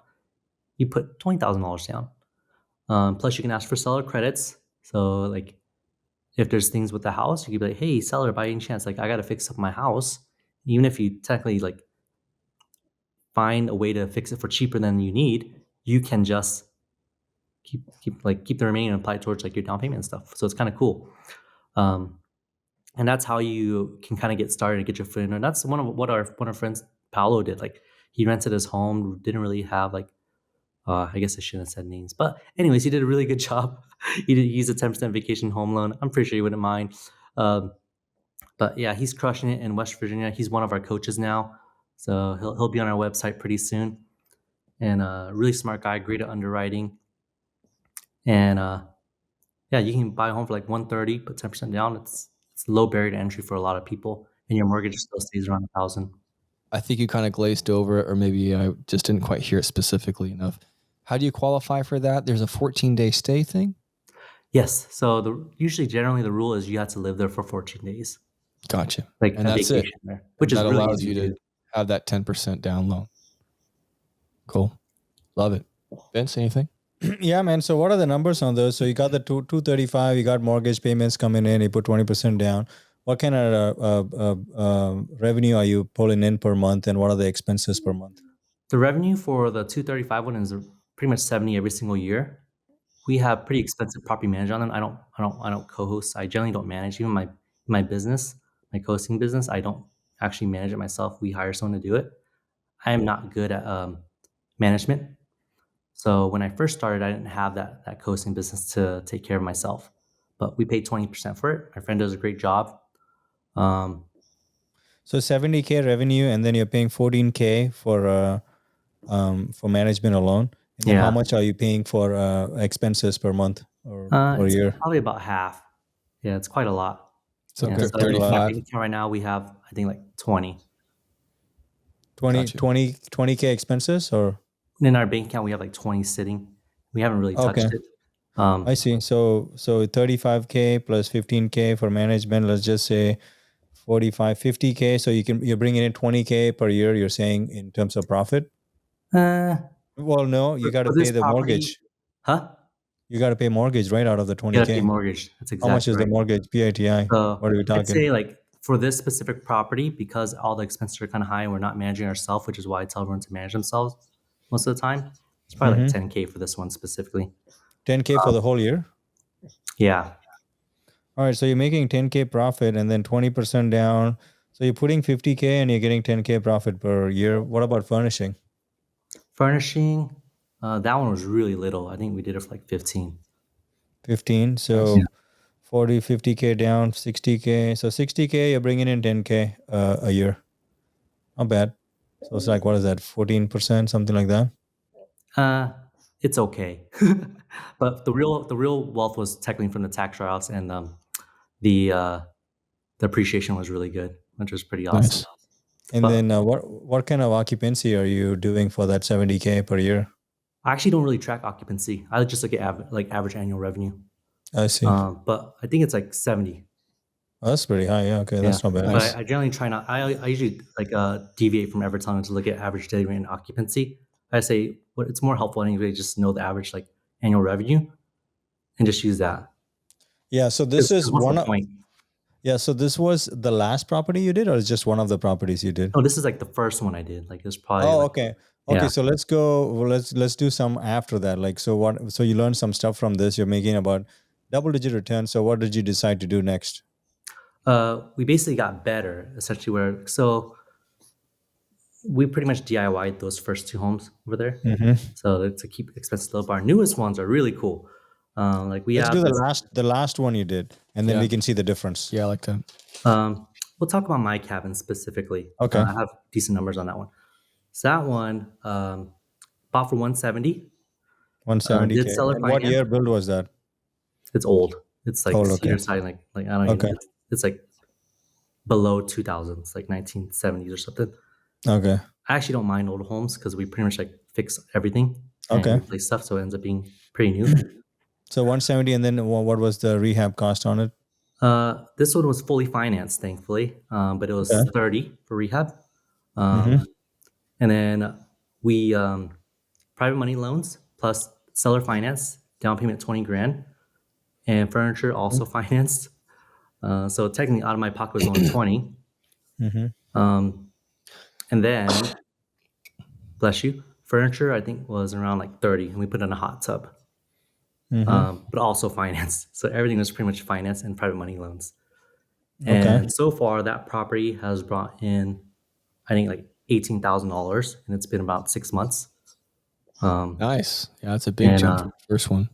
you put $20,000 down. Plus, you can ask for seller credits. So, like, if there's things with the house, you could be like, "Hey, seller, by any chance, like, I got to fix up my house." Even if you technically like find a way to fix it for cheaper than you need, you can just keep the remaining and apply it towards like your down payment and stuff. So it's kind of cool. And that's how you can kind of get started and get your foot in. And that's one of our friends Paolo did. Like he rented his home, didn't really have like I guess I shouldn't have said names, but anyways, he did a really good job. He used a 10% vacation home loan. I'm pretty sure he wouldn't mind. But yeah, he's crushing it in West Virginia. He's one of our coaches now, so he'll be on our website pretty soon. And really smart guy, great at underwriting. And yeah, you can buy a home for like 130, put 10% down. It's low barrier to entry for a lot of people, and your mortgage still stays around $1,000. I think you kind of glazed over it, or maybe I just didn't quite hear it specifically enough. How do you qualify for that? There's a 14-day stay thing? Yes. So generally the rule is you have to live there for 14 days. Gotcha. Like and that's it. There, which is that really allows easy you to have that 10% down loan. Cool. Love it. Vince, anything? Yeah, man. So what are the numbers on those? So you got the 235, you got mortgage payments coming in, you put 20% down. What kind of revenue are you pulling in per month, and what are the expenses per month? The revenue for the 235 one is pretty much 70 every single year. We have pretty expensive property management on them. I don't co-host. I generally don't manage. Even my business, my co-hosting business, I don't actually manage it myself. We hire someone to do it. I am not good at management. So when I first started, I didn't have that co-hosting business to take care of myself. But we paid 20% for it. My friend does a great job. So 70K revenue, and then you're paying 14K for management alone. And then how much are you paying for expenses per month or per year? Probably about half. Yeah, it's quite a lot. So Yeah, good. so 35. right now we have, I think, like 20. 20K expenses, or In our bank account, we have like 20 sitting. We haven't really touched it. I see. So 35K plus 15K for management. Let's just say 45, 50K. So you're bringing in 20K per year. You're saying in terms of profit. Well, no, you got to pay the mortgage. Huh? You got to pay mortgage right out of the You got to pay 20K. mortgage. That's exactly How much is right. the mortgage? PITI. So What are we talking? I'd say like for this specific property, because all the expenses are kind of high and we're not managing ourselves, which is why I tell everyone to manage themselves most of the time. It's probably like 10K for this one specifically. 10K for the whole year? Yeah. All right. So you're making 10K profit and then 20% down. So you're putting 50K and you're getting 10K profit per year. What about furnishing? Furnishing, that one was really little. I think we did it for like 15. 15. So 40, 50K down, 60K. So 60K, you're bringing in 10K a year. Not bad. So it's like, what is that? 14%, something like that? It's okay. But the real wealth was technically from the tax write-offs, and the appreciation was really good, which was pretty awesome. Nice. And then what kind of occupancy are you doing for that 70K per year? I actually don't really track occupancy. I just look at average annual revenue. I see. But I think it's like 70. Oh, that's pretty high. Yeah. Okay. That's not bad. But I generally try not. I usually deviate from ever telling them to look at average daily rate and occupancy. I say it's more helpful anyway. Just know the average like annual revenue, and just use that. Yeah. So this is one point. Yeah. So this was the last property you did, or is just one of the properties you did? Oh, this is like the first one I did. Like it was probably. Oh, okay. Okay. Yeah. So let's go. Well, let's do some after that. Like, so you learned some stuff from this. You're making about double-digit returns. So what did you decide to do next? We basically got better, essentially. We pretty much DIY'd those first two homes over there. So to keep expenses low. But our newest ones are really cool. Let's do the last one you did, and then we can see the difference. Yeah, I like that. We'll talk about my cabin specifically. Okay. I have decent numbers on that one. So that one bought for 170. 170K. Did seller and what year build was that? It's old. It's like cedar side, like I don't Okay. even. It's like below 2000s, it's like 1970s or something. Okay. I actually don't mind old homes because we pretty much like fix everything. Okay. And replace stuff, so it ends up being pretty new. So 170, and then what was the rehab cost on it? This one was fully financed, thankfully, but it was 30 for rehab. And then we private money loans plus seller finance, down payment 20 grand, and furniture also financed. So technically, out of my pocket was only 20. And then, bless you, furniture I think was around like 30, and we put in a hot tub. But also financed. So everything was pretty much financed and private money loans. And so far, that property has brought in, I think, like $18,000, and it's been about 6 months. Nice. Yeah, that's a big jump from the first one.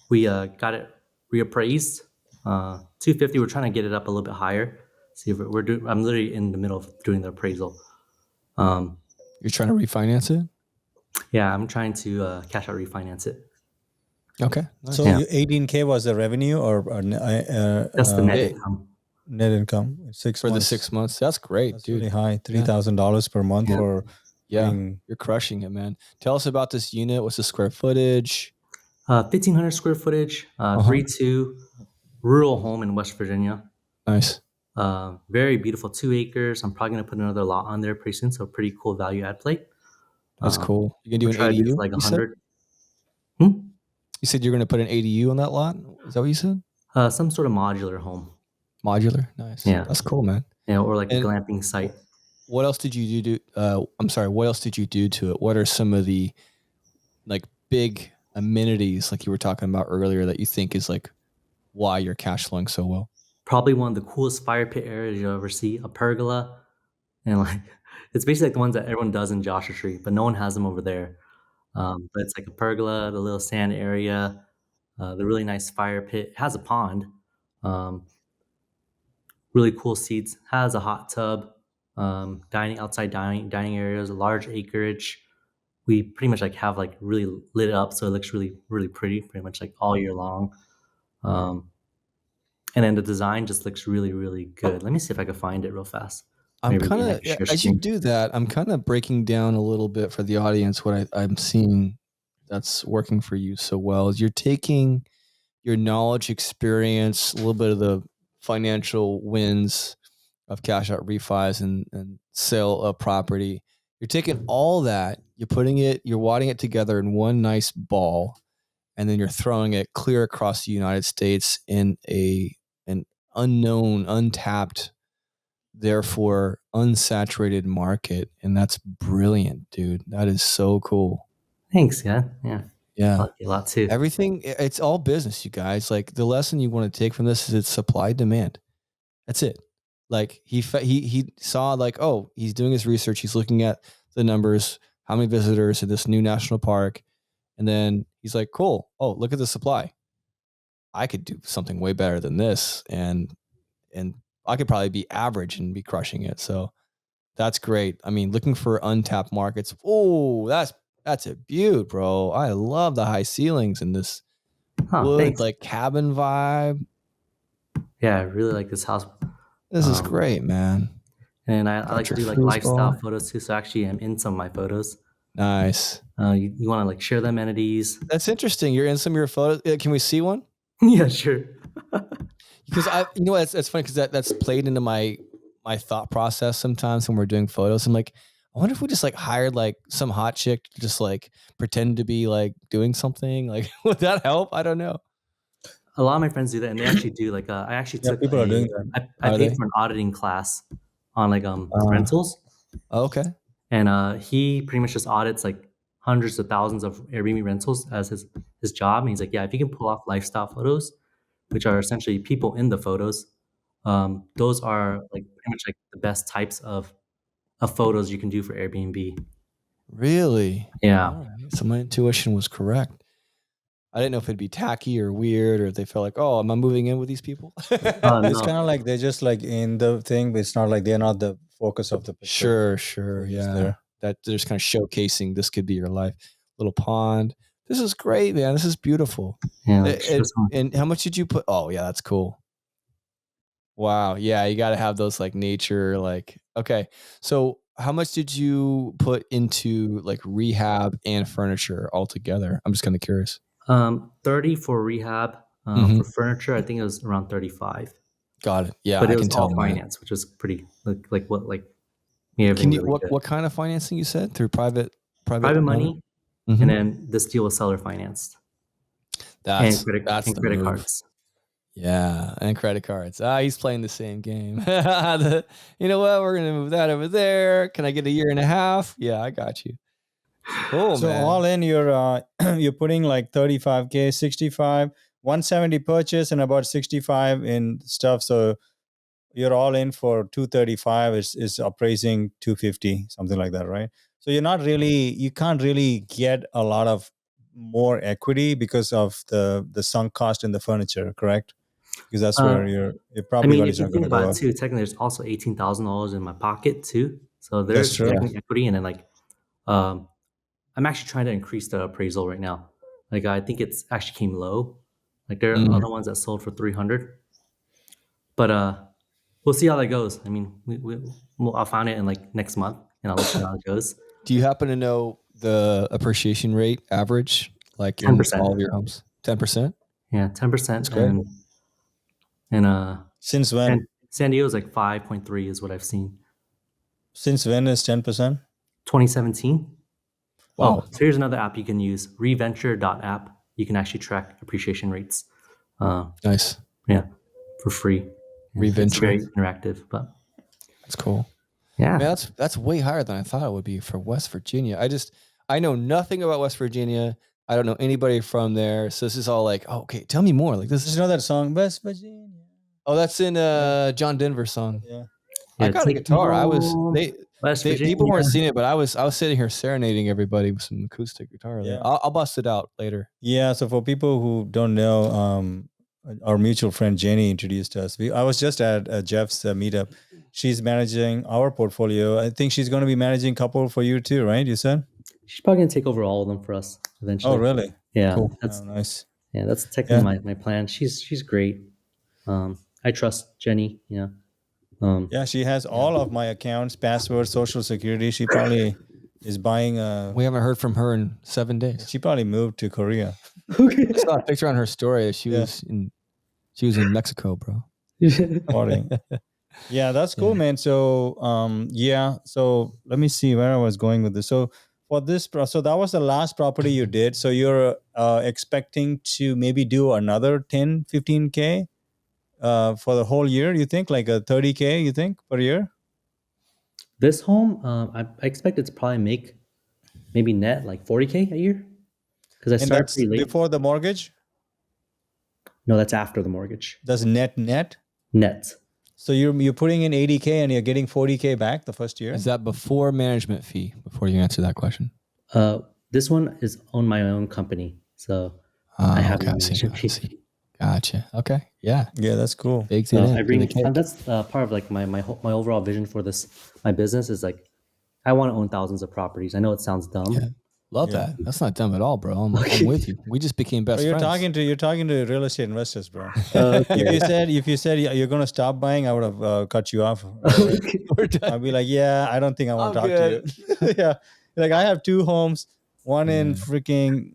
We got it reappraised. 250. We're trying to get it up a little bit higher. See if we're doing. I'm literally in the middle of doing the appraisal. You're trying to refinance it? Yeah, I'm trying to cash out refinance it. Okay. Nice. So 18K was the revenue, or that's the net income. Net income 6 for months. the 6 months. That's great, That's dude. really high. $3,000 per month for. You're crushing it, man. Tell us about this unit. What's the square footage? 1,500 square footage, 3-2, rural home in West Virginia. Nice. Very beautiful, 2 acres. I'm probably going to put another lot on there pretty soon. So pretty cool value add play. That's cool. You can do an ADU? Like 100. You said you're going to put an ADU on that lot? Is that what you said? Some sort of modular home. Modular? Nice. Yeah. That's cool, man. Yeah, or like a glamping site. What else did you do? What else did you do to it? What are some of the like big amenities like you were talking about earlier that you think is like why you're cash flowing so well? Probably one of the coolest fire pit areas you'll ever see, a pergola. And like, it's basically like the ones that everyone does in Joshua Tree, but no one has them over there. But it's like a pergola, the little sand area, the really nice fire pit. It has a pond, um, really cool seats, has a hot tub, dining areas, a large acreage. We pretty much like have like really lit up, so it looks really, really pretty, pretty much like all year long. And then the design just looks really, really good. Let me see if I can find it real fast. I'm Maybe kind I of, can share as you screen. do that, I'm kind of breaking down a little bit for the audience what I'm seeing that's working for you so well is you're taking your knowledge, experience, a little bit of the financial wins of cash out refis and sale of property. You're taking all that, you're wadding it together in one nice ball, and then you're throwing it clear across the United States in an unknown, untapped, therefore unsaturated market. And that's brilliant, dude. That is so cool. Thanks, yeah. I Yeah. like it a lot too. Everything, it's all business, you guys. Like the lesson you want to take from this is it's supply demand. That's it. Like he saw like, oh, he's doing his research. He's looking at the numbers, how many visitors to this new national park. And then he's like, cool. Oh, look at the supply. I could do something way better than this. And I could probably be average and be crushing it. So that's great. I mean, looking for untapped markets. Oh, that's a beaut, bro. I love the high ceilings and this wood, Thanks. like cabin vibe. Yeah, I really like this house. This is great, man. And I like to do like foosball. lifestyle photos too. So actually, I'm in some of my photos. Nice. You want to like share the amenities? That's interesting. You're in some of your photos. Can we see one? Yeah, sure. Because that's funny because that's played into my thought process sometimes when we're doing photos. I'm like, I wonder if we just like hired like some hot chick to just like pretend to be like doing something. Like, would that help? I don't know. A lot of my friends do that, and they actually do. Like, I actually took people are doing that. I Are paid they? for an auditing class on like rentals, Oh, okay. and he pretty much just audits like hundreds of thousands of Airbnb rentals as his job. And he's like, yeah, if you can pull off lifestyle photos, which are essentially people in the photos, those are like pretty much like the best types of photos you can do for Airbnb. Really? Yeah. All right. So my intuition was correct. I didn't know if it'd be tacky or weird, or if they felt like, oh, am I moving in with these people? It's No. kind of like they're just like in the thing, but it's not like they're not the focus of the picture. Sure. They're just Yeah. there. That they're just kind of showcasing this could be your life. Little pond. This is great, man. This is beautiful. Yeah. Like, And how much did you put? Oh, yeah, that's cool. Wow. Yeah, you got to have those like nature, like, okay. So how much did you put into like rehab and furniture altogether? I'm just kind of curious. 30 for rehab. For furniture, I think it was around 35. Got it. Yeah, But I it was can tell. all finance, which was pretty like what like made everything Can you really good. what kind of financing you said through private money, Mhm. and then this deal was seller financed. That's and the credit move. cards. Yeah, and credit cards. He's playing the same game. You know what? We're gonna move that over there. Can I get a year and a half? Yeah, I got you. Cool, So man. all in, you're putting like 35K, 65, 170 purchase, and about 65 in stuff. So you're all in for 235. Is appraising 250, something like that, right? So you can't really get a lot of more equity because of the sunk cost in the furniture, correct? Because that's where your I property mean, values if you are going think to go about up. it too, technically there's also $18,000 in my pocket too. So That's there's true. definitely equity, and then like um I'm actually trying to increase the appraisal right now. Like I think it's actually came low. Like there are other ones that sold for 300. But we'll see how that goes. I mean, I'll find it in like next month, and I'll let you know how it goes. Do you happen to know the appreciation rate average, like in 10%. all of your homes? 10%? Yeah, 10%. great. And Since when? San Diego's like 5.3 is what I've seen. Since when is 10%? 2017. Wow. So here's another app you can use, reventure.app. You can actually track appreciation rates. Nice. Yeah, for free. It's Reventure. very interactive, but That's cool. yeah. Man, that's way higher than I thought it would be for West Virginia. I know nothing about West Virginia. I don't know anybody from there. So this is all like, oh, okay, tell me more. Like this Just is, know that song, West Virginia. oh, that's in John Denver's song. Yeah. I Yeah, got a take me guitar. I was home, West people weren't Virginia. seeing it, but I was sitting here serenading everybody with some acoustic guitar. Yeah. I'll bust it out later. Yeah. So for people who don't know, our mutual friend Jenny introduced us. I was just at Jeff's meetup. She's managing our portfolio. I think she's going to be managing a couple for you too, right? You said? She's probably gonna take over all of them for us eventually. Oh, really? Yeah, Cool. that's Nice. that's technically my plan. She's great. I trust Jenny. Yeah, she has all of my accounts, passwords, social security. She probably is buying We haven't heard from her in 7 days. she probably moved to Korea. I saw a picture on her story. She Yeah. was in Mexico, bro. Partying. Yeah, that's cool, man. So, so let me see where I was going with this. So for this, so that was the last property you did. So you're expecting to maybe do another 10, 15K for the whole year, you think? Like a 30K, you think, per year? This home, I expect it to probably make maybe net like 40K a year because I And started that's pretty late. before the mortgage? No, that's after the mortgage. That's net? Net. So you're putting in 80K and you're getting 40K back the first year? Is that before management fee? Before you answer that question. This one is owned my own company, so I have okay, no I see. management fee. Gotcha. Okay. Yeah. Yeah, that's cool. Baked So it in. I for bring the cake. that's part of like my overall vision for my business is like I want to own thousands of properties. I know it sounds dumb. Yeah. Love Yeah. that. That's not dumb at all, bro. I'm with you. We just became best Bro, you're friends. talking to real estate investors, bro. Okay. If you said you're gonna stop buying, I would have cut you off. We're done. I'd be like, yeah, I don't think I want to I'm talk to you. Yeah, like I have 2 homes, one in freaking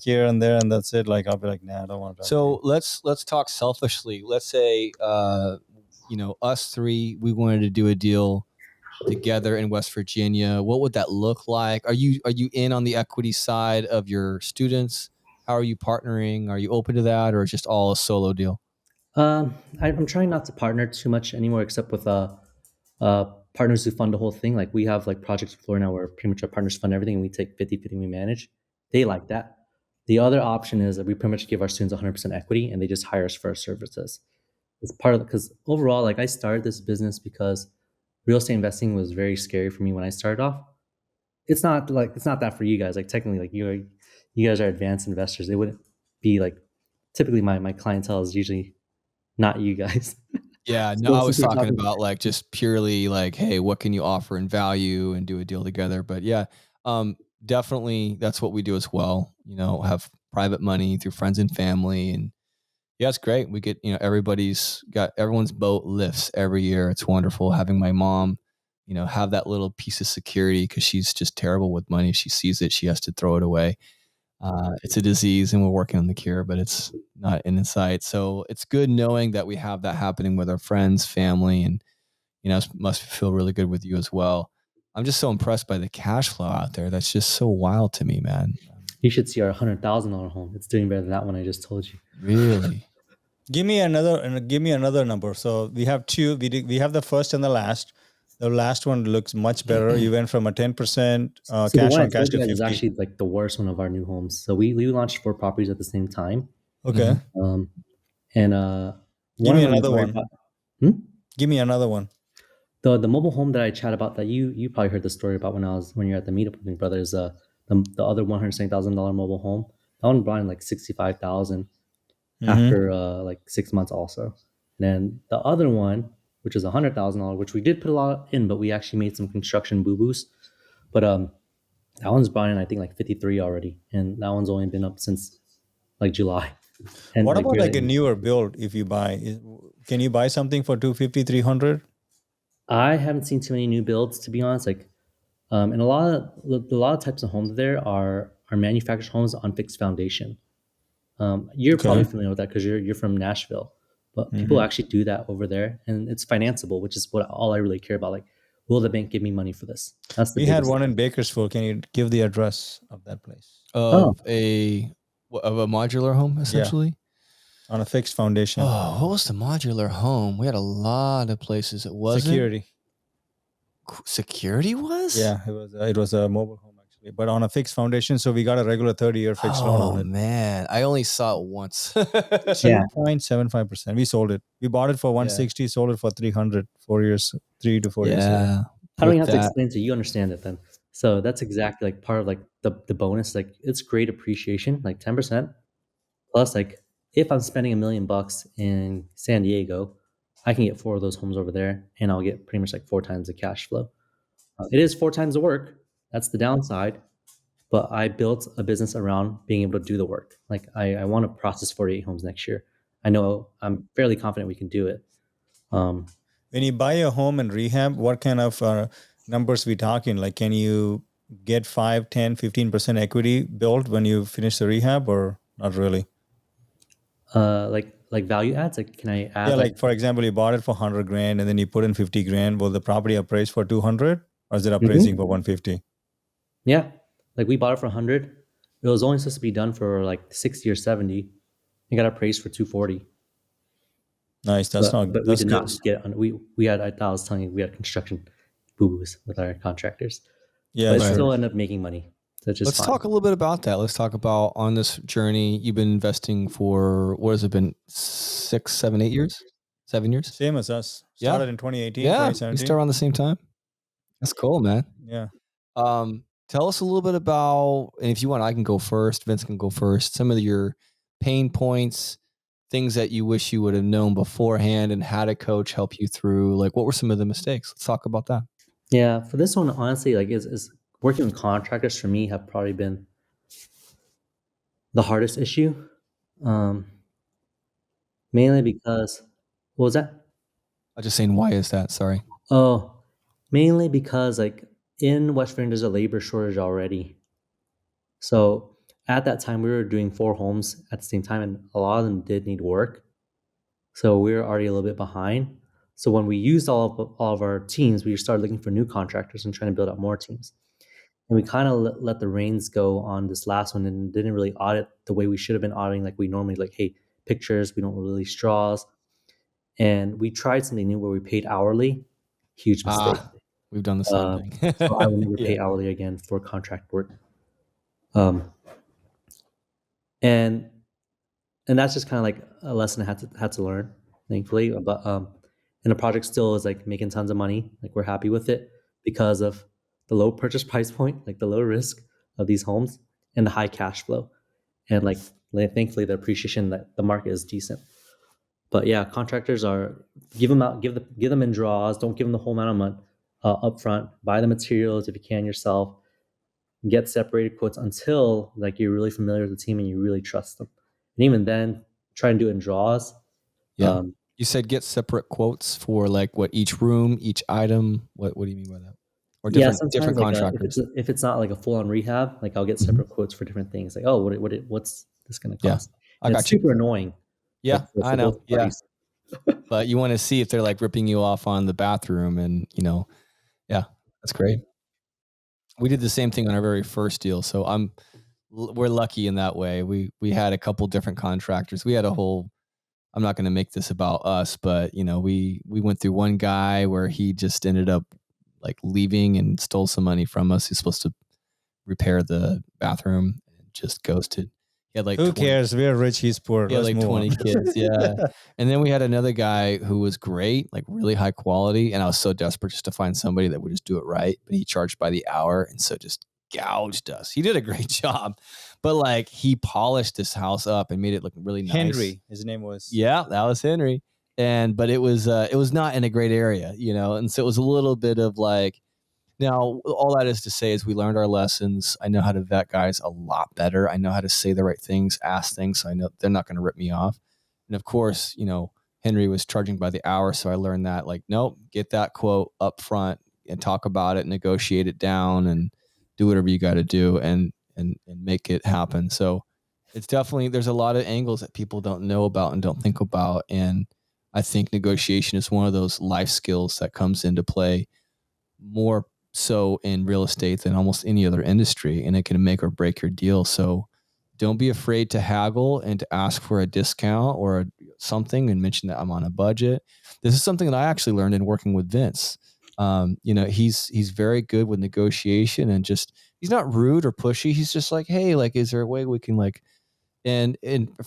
here and there, and that's it. Like I'll be like, nah, I don't want to talk. So let's talk selfishly. Let's say us three, we wanted to do a deal together in West Virginia. What would that look like? Are you in on the equity side of your students? How are you partnering? Are you open to that, or just all a solo deal? I'm trying not to partner too much anymore, except with partners who fund the whole thing. Like we have like projects with Florida now where pretty much our partners fund everything and we take 50-50 we manage. They like that. The other option is that we pretty much give our students 100% equity and they just hire us for our services. It's part of because overall, like I started this business because real estate investing was very scary for me when I started off. It's not that for you guys. Like technically, like you guys are advanced investors. They wouldn't be like typically my clientele is usually not you guys. Yeah, no, I was talking about like just purely like, hey, what can you offer in value and do a deal together? But yeah, definitely that's what we do as well. Have private money through friends and family, and yeah, it's great. We get everyone's boat lifts every year. It's wonderful having my mom, have that little piece of security because she's just terrible with money. If she sees it, she has to throw it away. It's a disease and we're working on the cure, but it's not in sight. So it's good knowing that we have that happening with our friends, family, and, it must feel really good with you as well. I'm just so impressed by the cash flow out there. That's just so wild to me, man. You should see our $100,000 home. It's doing better than that one I just told you. Really? Give me another number. So we have 2. We have the first and the last. The last one looks much better. You went from a 10% cash on cash to 50. Is actually like the worst one of our new homes. So we launched 4 properties at the same time. Okay. And give me another one. Give me another one. The mobile home that I chat about that you probably heard the story about when you're at the meetup with me, brothers. The other $170,000 mobile home. That one brought in like $65,000 after like 6 months also. And then the other one, which is $100,000, which we did put a lot in, but we actually made some construction boo-boos. But that one's brought in, I think, like 53 already, and that one's only been up since like July. And what about like a newer build? If you buy, can you buy something for 250, 300? I haven't seen too many new builds, to be honest. Like, and a lot of types of homes there are manufactured homes on fixed foundation. You're probably familiar with that because you're from Nashville. But people actually do that over there, and it's financeable, which is all I really care about. Like, will the bank give me money for this? We had one in Bakersfield. Can you give the address of that place? Of a modular home, essentially? Yeah. On a fixed foundation. Oh, what was the modular home? We had a lot of places. It wasn't security. Security was? Yeah, it was a mobile home actually. but on a fixed foundation. So we got a regular 30-year fixed loan Oh on it. man, I only saw it once. 2.75%. We sold it. We bought it for 160, sold it for 300, 4 years, 3 to 4 years. Yeah. I don't even With have to that- explain it to you. You understand it then. So that's exactly like part of like the bonus. Like it's great appreciation, like 10%. Plus, like if I'm spending $1 million in San Diego, I can get 4 of those homes over there, and I'll get pretty much like 4 times the cash flow. It is 4 times the work. That's the downside. But I built a business around being able to do the work. Like I want to process 48 homes next year. I know I'm fairly confident we can do it. When you buy a home and rehab, what kind of numbers we talking? Like, can you get 5, 10, 15% equity built when you finish the rehab, or not really? Like value adds. Like, can I add? Yeah, like for example, you bought it for 100 grand and then you put in 50 grand. Will the property appraise for 200, or is it appraising for 150? Yeah, like we bought it for 100. It was only supposed to be done for like 60 or 70. It got appraised for 240. Nice. That's But we that's did good. not get on. We had. I was telling you, we had construction boo-boos with our contractors. Yeah, But it sure. still ended up making money. So it's just Let's fine. talk a little bit about that. Let's talk about on this journey. You've been investing for what has it been? 6, 7, 8 years? 7 years? Same as us. Yeah. Started in 2018, Yeah, we 2017. start around the same time. That's cool, man. Yeah. Tell us a little bit about, and if you want, I can go first. Vince can go first. Some of your pain points, things that you wish you would have known beforehand, and how did coach help you through? Like, what were some of the mistakes? Let's talk about that. Yeah, for this one, honestly, like is working with contractors for me have probably been the hardest issue. Mainly because what was that? I'm just saying, why is that? Sorry. Oh, mainly because like in West Virginia, there's a labor shortage already. So at that time, we were doing 4 homes at the same time, and a lot of them did need work. So we were already a little bit behind. So when we used all of our teams, we started looking for new contractors and trying to build out more teams. And we kind of let the reins go on this last one and didn't really audit the way we should have been auditing, like we normally like, hey, pictures, we don't release draws. And we tried something new where we paid hourly. Huge mistake. We've done the same thing. So I will never Yeah. pay hourly again for contract work. And that's just kind of like a lesson I had to learn, thankfully. But and the project still is like making tons of money. Like we're happy with it because of the low purchase price point, like the low risk of these homes, and the high cash flow, and like thankfully the appreciation that the market is decent. But yeah, contractors are give them in draws. Don't give them the whole amount of money up front. Buy the materials if you can yourself. Get separated quotes until like you're really familiar with the team and you really trust them. And even then, try and do it in draws. Yeah. You said get separate quotes for like what each room, each item. What do you mean by that? Or different like contractors. if it's not like a full on rehab, like I'll get separate quotes for different things. Like, oh, what's this going to cost? I got it's super annoying. Yeah, for I know. both parties. But you want to see if they're like ripping you off on the bathroom, and yeah, that's great. We did the same thing on our very first deal, so we're lucky in that way. We had a couple different contractors. We had a whole. I'm not going to make this about us, but we went through one guy where he just ended up like leaving and stole some money from us. He's supposed to repair the bathroom and just ghosted. He had like Who 20 cares? We're rich. He's poor. He had Let's like move 20 on. kids. Yeah. And then we had another guy who was great, like really high quality. And I was so desperate just to find somebody that would just do it right. But he charged by the hour. And so just gouged us. He did a great job, but like he polished this house up and made it look really nice. Henry, his name was. Yeah, that was Henry. But it was not in a great area, and so it was a little bit of like, now all that is to say is we learned our lessons. I know how to vet guys a lot better. I know how to say the right things, ask things, so I know they're not going to rip me off. And of course, Henry was charging by the hour, so I learned that like, nope, get that quote up front and talk about it, negotiate it down, and do whatever you got to do and make it happen. So it's definitely, there's a lot of angles that people don't know about and don't think about. And I think negotiation is one of those life skills that comes into play more so in real estate than almost any other industry. And it can make or break your deal. So don't be afraid to haggle and to ask for a discount or something and mention that I'm on a budget. This is something that I actually learned in working with Vince. He's very good with negotiation and just he's not rude or pushy. He's just like, hey, like, is there a way we can like, and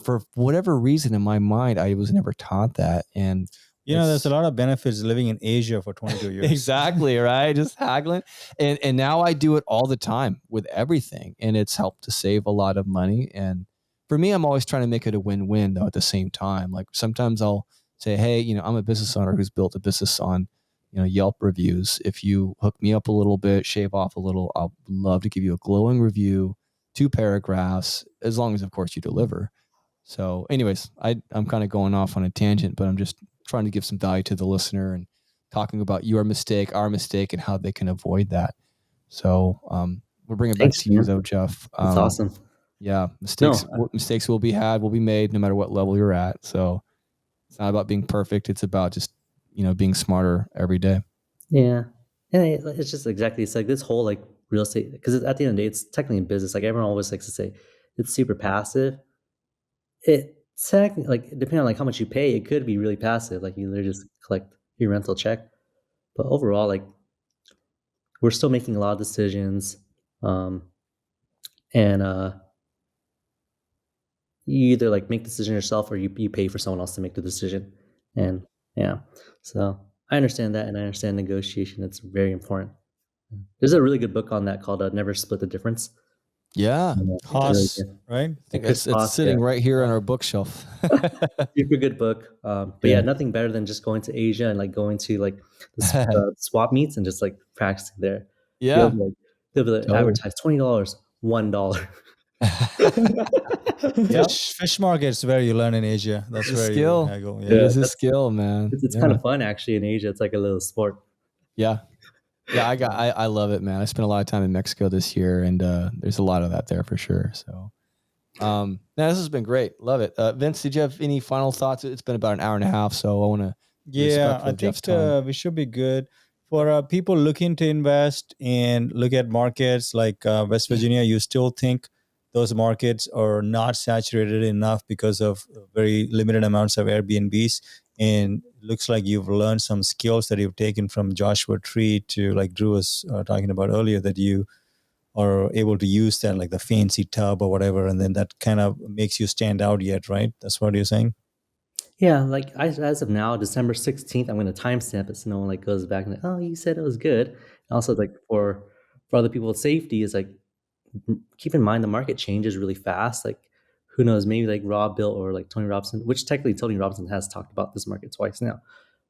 for whatever reason in my mind, I was never taught that. And there's a lot of benefits living in Asia for 22 years. Exactly, right? Just haggling. And now I do it all the time with everything. And it's helped to save a lot of money. And for me, I'm always trying to make it a win-win though at the same time. Like sometimes I'll say, hey, I'm a business owner who's built a business on, Yelp reviews. If you hook me up a little bit, shave off a little, I'll love to give you a glowing review, 2 paragraphs, as long as of course you deliver. So anyways, I'm kind of going off on a tangent, but I'm just trying to give some value to the listener and talking about your mistake, our mistake, and how they can avoid that. So we'll bring it back to you though, Jeff. That's awesome. Yeah, mistakes will be made no matter what level you're at. So it's not about being perfect. It's about just, being smarter every day. Yeah. And it's just exactly, it's like this whole like real estate, because at the end of the day, it's technically a business. Like everyone always likes to say it's super passive. It technically, like depending on like how much you pay, it could be really passive. Like you literally just collect your rental check. But overall, like we're still making a lot of decisions. And you either like make the decision yourself or you pay for someone else to make the decision. And yeah, so I understand that, and I understand negotiation. It's very important. There's a really good book on that called Never Split the Difference. Yeah. Haas, right? I think it's sitting right here on our bookshelf. Super good book. But yeah, nothing better than just going to Asia and like going to like the swap meets and just like practicing there. Yeah. They'll be like advertise $20, $1. Fish markets where you learn in Asia. That's it's where a skill. you go. Yeah, it's a skill, man. It's kind of fun actually in Asia. It's like a little sport. Yeah. Yeah, I love it, man. I spent a lot of time in Mexico this year, and there's a lot of that there for sure. So, this has been great. Love it. Vince, did you have any final thoughts? It's been about an hour and a half, so I want to. Yeah, I think we should be good for people looking to invest and look at markets like West Virginia. You still think those markets are not saturated enough because of very limited amounts of Airbnbs, and looks like you've learned some skills that you've taken from Joshua Tree to like Drew was talking about earlier, that you are able to use that, like the fancy tub or whatever, and then that kind of makes you stand out yet, right? That's what you're saying? Yeah, like as of now, December 16th, I'm going to timestamp it so no one like goes back and like, oh, you said it was good. And also like for other people's safety is like, keep in mind the market changes really fast. Like who knows, maybe like Rob Bill or like Tony Robinson, which technically Tony Robinson has talked about this market twice now.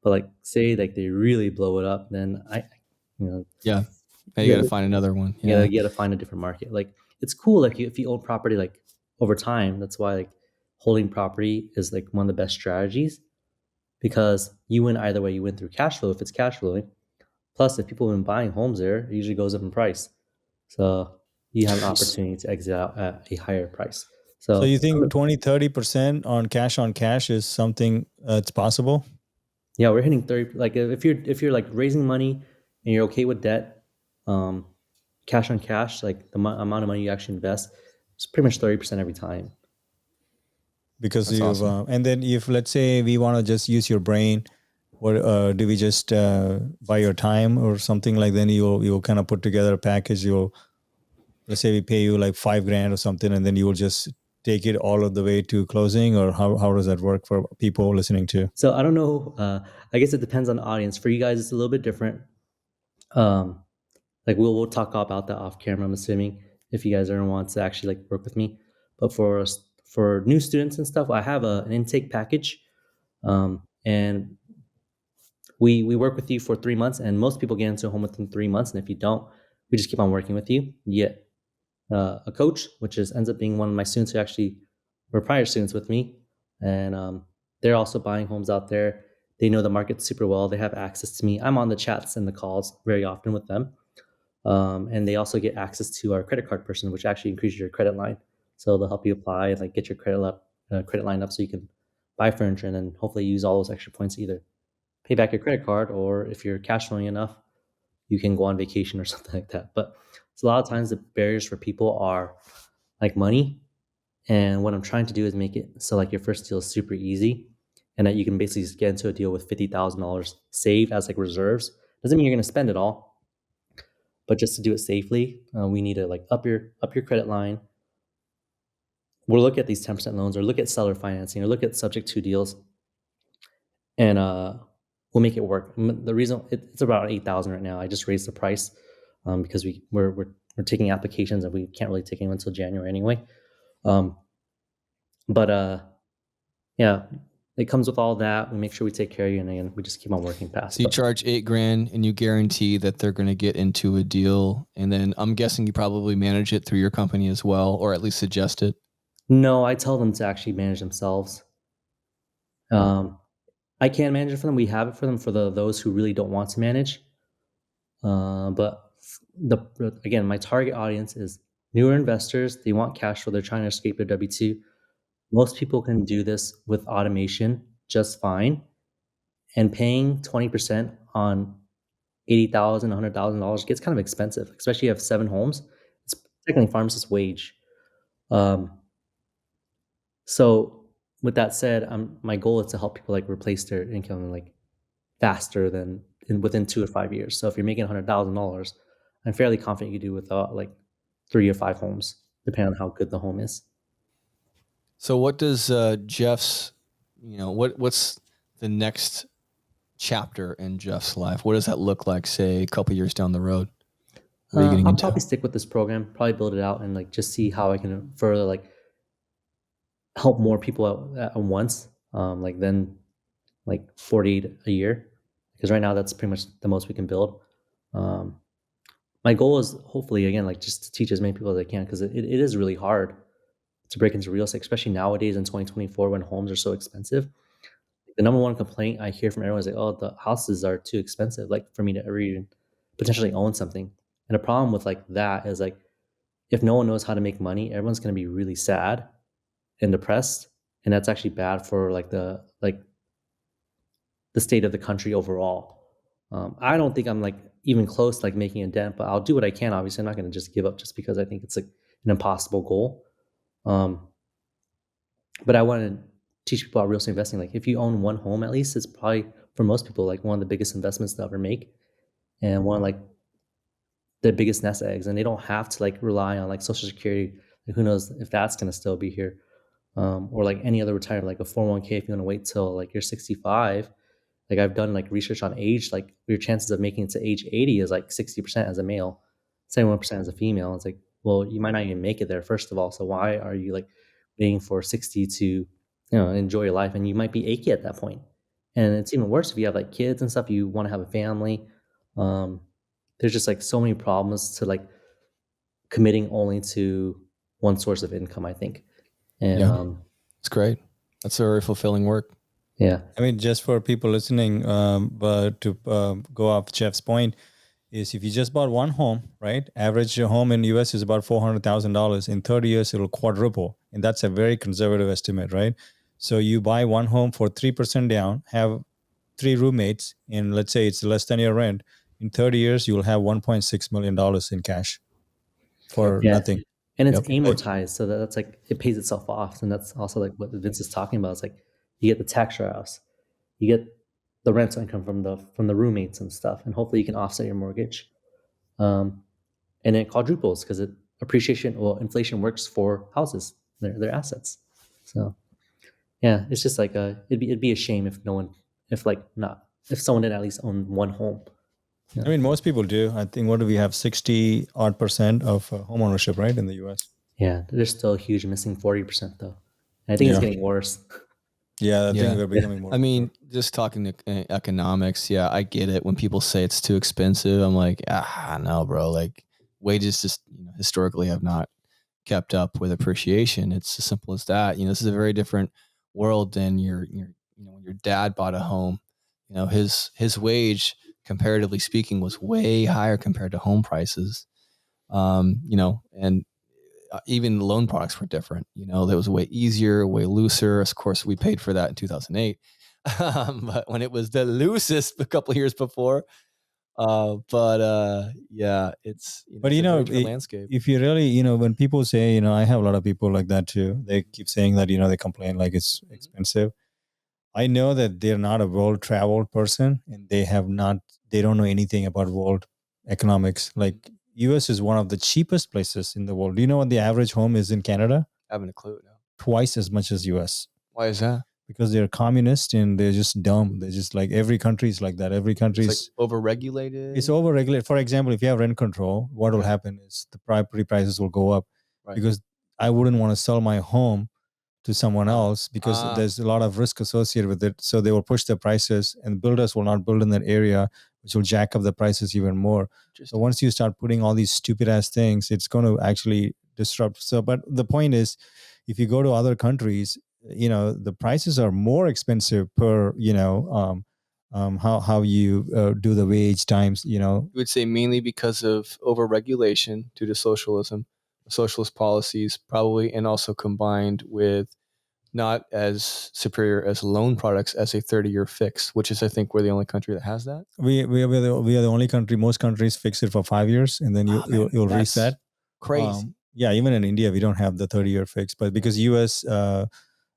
But like say like they really blow it up, then you got to find another one. Yeah, you got to find a different market. Like it's cool. Like if you own property like over time, that's why like holding property is like one of the best strategies, because you win either way. You win through cash flow if it's cash flowing. Plus, if people have been buying homes there, it usually goes up in price. So you have an opportunity to exit out at a higher price. So you think 20-30% on cash is something it's possible? Yeah, we're hitting 30. Like if you're like raising money and you're okay with debt, cash on cash, like the amount of money you actually invest, it's pretty much 30% every time. Because that's awesome. And then if let's say we want to just use your brain, what do we just buy your time or something like? Then you'll kind of put together a package. Let's say we pay you like $5,000 or something, and then you will just take it all of the way to closing, or how does that work for people listening to? So I don't know. I guess it depends on the audience. For you guys, it's a little bit different. Like we'll talk about that off camera, I'm assuming, if you guys ever want to actually like work with me. But for new students and stuff, I have an intake package, and we work with you for 3 months, and most people get into a home within 3 months. And if you don't, we just keep on working with you. You get a coach, which ends up being one of my students who actually were prior students with me, and they're also buying homes out there. They know the market super well. They have access to me. I'm on the chats and the calls very often with them. And they also get access to our credit card person, which actually increases your credit line. So they'll help you apply and like get your credit line up so you can buy furniture, and then hopefully use all those extra points to either pay back your credit card, or if you're cash flowing enough, you can go on vacation or something like that. But it's a lot of times the barriers for people are like money. And what I'm trying to do is make it so like your first deal is super easy, and that you can basically just get into a deal with $50,000 saved as like reserves. Doesn't mean you're going to spend it all, But just to do it safely, we need to like up your credit line. We'll look at these 10% loans, or look at seller financing, or look at subject to deals, and we'll make it work. The reason it's about 8,000 right now. I just raised the price because we're taking applications, and we can't really take anyone until January anyway. But yeah, it comes with all that. We make sure we take care of you, and again, we just keep on working past. So you charge $8,000 and you guarantee that they're going to get into a deal. And then I'm guessing you probably manage it through your company as well, or at least suggest it. No, I tell them to actually manage themselves. I can manage it for them. We have it for them for those who really don't want to manage. But again, my target audience is newer investors. They want cash flow. They're trying to escape their W-2. Most people can do this with automation just fine. And paying 20% on $80,000, $100,000 gets kind of expensive, especially if you have 7 homes. It's technically pharmacist's wage. So with that said, my goal is to help people like replace their income like faster than within 2 or 5 years. So if you're making $100,000, I'm fairly confident you do without like 3 or 5 homes, depending on how good the home is. So what does Jeff's, what's the next chapter in Jeff's life? What does that look like, say, a couple years down the road? I'll probably stick with this program, probably build it out, and like just see how I can further like help more people at once. Like then like 48 a year, because right now that's pretty much the most we can build. My goal is hopefully again like just to teach as many people as I can, because it is really hard to break into real estate, especially nowadays in 2024 when homes are so expensive. The number one complaint I hear from everyone is like, oh, the houses are too expensive, like for me to ever even potentially own something. And the problem with like that is like, if no one knows how to make money, everyone's going to be really sad and depressed. And that's actually bad for like the state of the country overall. I don't think I'm like even close to like making a dent, but I'll do what I can. Obviously, I'm not going to just give up just because I think it's like an impossible goal. But I want to teach people about real estate investing. Like if you own one home, at least it's probably for most people like one of the biggest investments they'll ever make, and one of like the biggest nest eggs. And they don't have to like rely on like Social Security. Like, who knows if that's going to still be here, or like any other retirement, like a 401k. If you want to wait till like you're 65, like I've done like research on age, like your chances of making it to age 80 is like 60% as a male, 71% as a female. It's like, well, you might not even make it there, first of all. So why are you like waiting for 60 to enjoy your life? And you might be achy at that point. And it's even worse if you have like kids and stuff, you want to have a family. There's just like so many problems to like committing only to one source of income, I think. And it's great. That's a very fulfilling work. Yeah. I mean, just for people listening, but to go off Jeff's point, is if you just bought one home, right? Average home in the US is about $400,000. In 30 years, it'll quadruple. And that's a very conservative estimate, right? So you buy one home for 3% down, have 3 roommates, and let's say it's less than your rent. In 30 years, you'll have $1.6 million in cash for nothing. And it's amortized, so that's like it pays itself off. And that's also like what Vince is talking about. It's like you get the tax write-offs, you get the rental income from the roommates and stuff, and hopefully you can offset your mortgage. And it quadruples because inflation works for houses, their assets. So yeah, it's just like it'd be a shame if someone didn't at least own one home. I mean, most people do. I think, what do we have? 60% of home ownership, right, in the US? Yeah, there's still a huge missing 40% though. And I think it's getting worse. Yeah, I think they're becoming more. I mean, just talking to economics, I get it. When people say it's too expensive, I'm like, no, bro. Like wages just historically have not kept up with appreciation. It's as simple as that. This is a very different world than when your dad bought a home. His wage, comparatively speaking, was way higher compared to home prices. And even loan products were different. That was way easier, way looser. Of course, we paid for that in 2008. But when it was the loosest a couple of years before. It's but landscape. If you really, when people say, I have a lot of people like that too. They keep saying that, they complain like it's expensive. I know that they're not a world traveled person, and they don't know anything about world economics. Like US is one of the cheapest places in the world. Do you know what the average home is in Canada? I haven't a clue now. Twice as much as US. Why is that? Because they're communist and they're just dumb. They're just like every country is like that. Every country It's is like overregulated. it's overregulated. For example, if you have rent control, what will happen is the property prices will go up because I wouldn't want to sell my home to someone else because there's a lot of risk associated with it. So they will push the prices and builders will not build in that area, which will jack up the prices even more. So once you start putting all these stupid ass things, it's going to actually disrupt. So, but the point is, if you go to other countries, you know, the prices are more expensive per, you know, how you do the wage times, you know. You would say mainly because of overregulation due to socialism, socialist policies probably, and also combined with not as superior as loan products as a 30-year fix, which is, I think, we're the only country that has that. We are the only country. Most countries fix it for 5 years and then you'll reset. Crazy. Yeah, even in India, we don't have the 30-year fix, but because US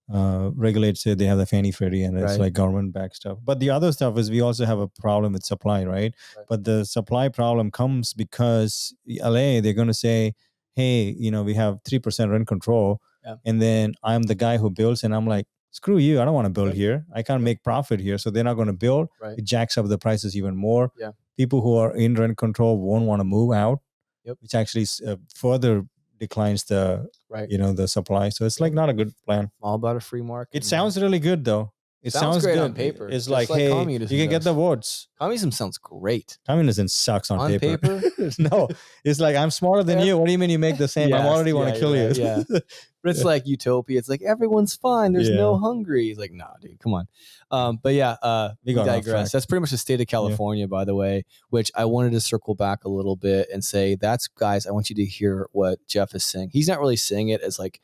regulates it, they have the Fannie Freddie and it's like government backed stuff. But the other stuff is we also have a problem with supply, right? But the supply problem comes because LA, they're going to say, hey, you know, we have 3% rent control. And then I'm the guy who builds and I'm like, screw you. I don't want to build here. I can't make profit here. So they're not going to build. It jacks up the prices even more. People who are in rent control won't want to move out, which actually further declines the, you know, the supply. So it's like not a good plan. All about a free market. It sounds really good though. It sounds great good on paper. It's like, hey, you can get the votes. Communism sounds great. Communism sucks on paper. No, it's like, I'm smarter than you. What do you mean you make the same? I already want to kill you. Yeah. But it's like utopia. It's like everyone's fine. There's no hungry. It's like, nah, dude, come on. But yeah, we digress. That's pretty much the state of California, by the way, which I wanted to circle back a little bit and say, that's, guys, I want you to hear what Jeff is saying. He's not really saying it as like,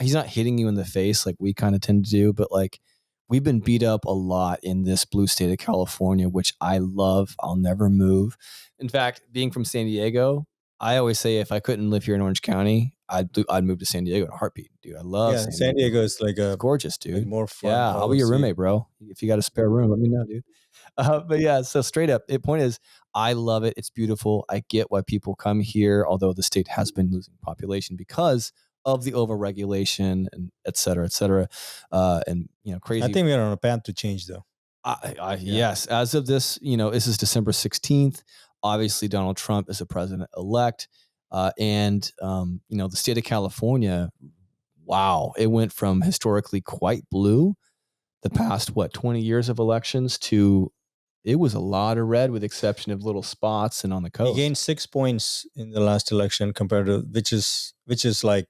he's not hitting you in the face like we kind of tend to do, but like, we've been beat up a lot in this blue state of California, which I love. I'll never move. In fact, being from San Diego, I always say if I couldn't live here in Orange County, I'd move to San Diego in a heartbeat, dude. I love San Diego is like it's gorgeous, dude. Like more fun. Yeah, I'll be your roommate, bro. If you got a spare room, let me know, dude. But yeah, so straight up, the point is, I love it. It's beautiful. I get why people come here, although the state has been losing population because of the overregulation and et cetera, and you know, crazy. I think we're on a path to change, though. Yes, as of this, you know, this is December 16th. Obviously, Donald Trump is the president-elect, and you know, the state of California. Wow, it went from historically quite blue, the past 20 years of elections, to it was a lot of red, with exception of little spots and on the coast. He gained 6 points in the last election compared to which is like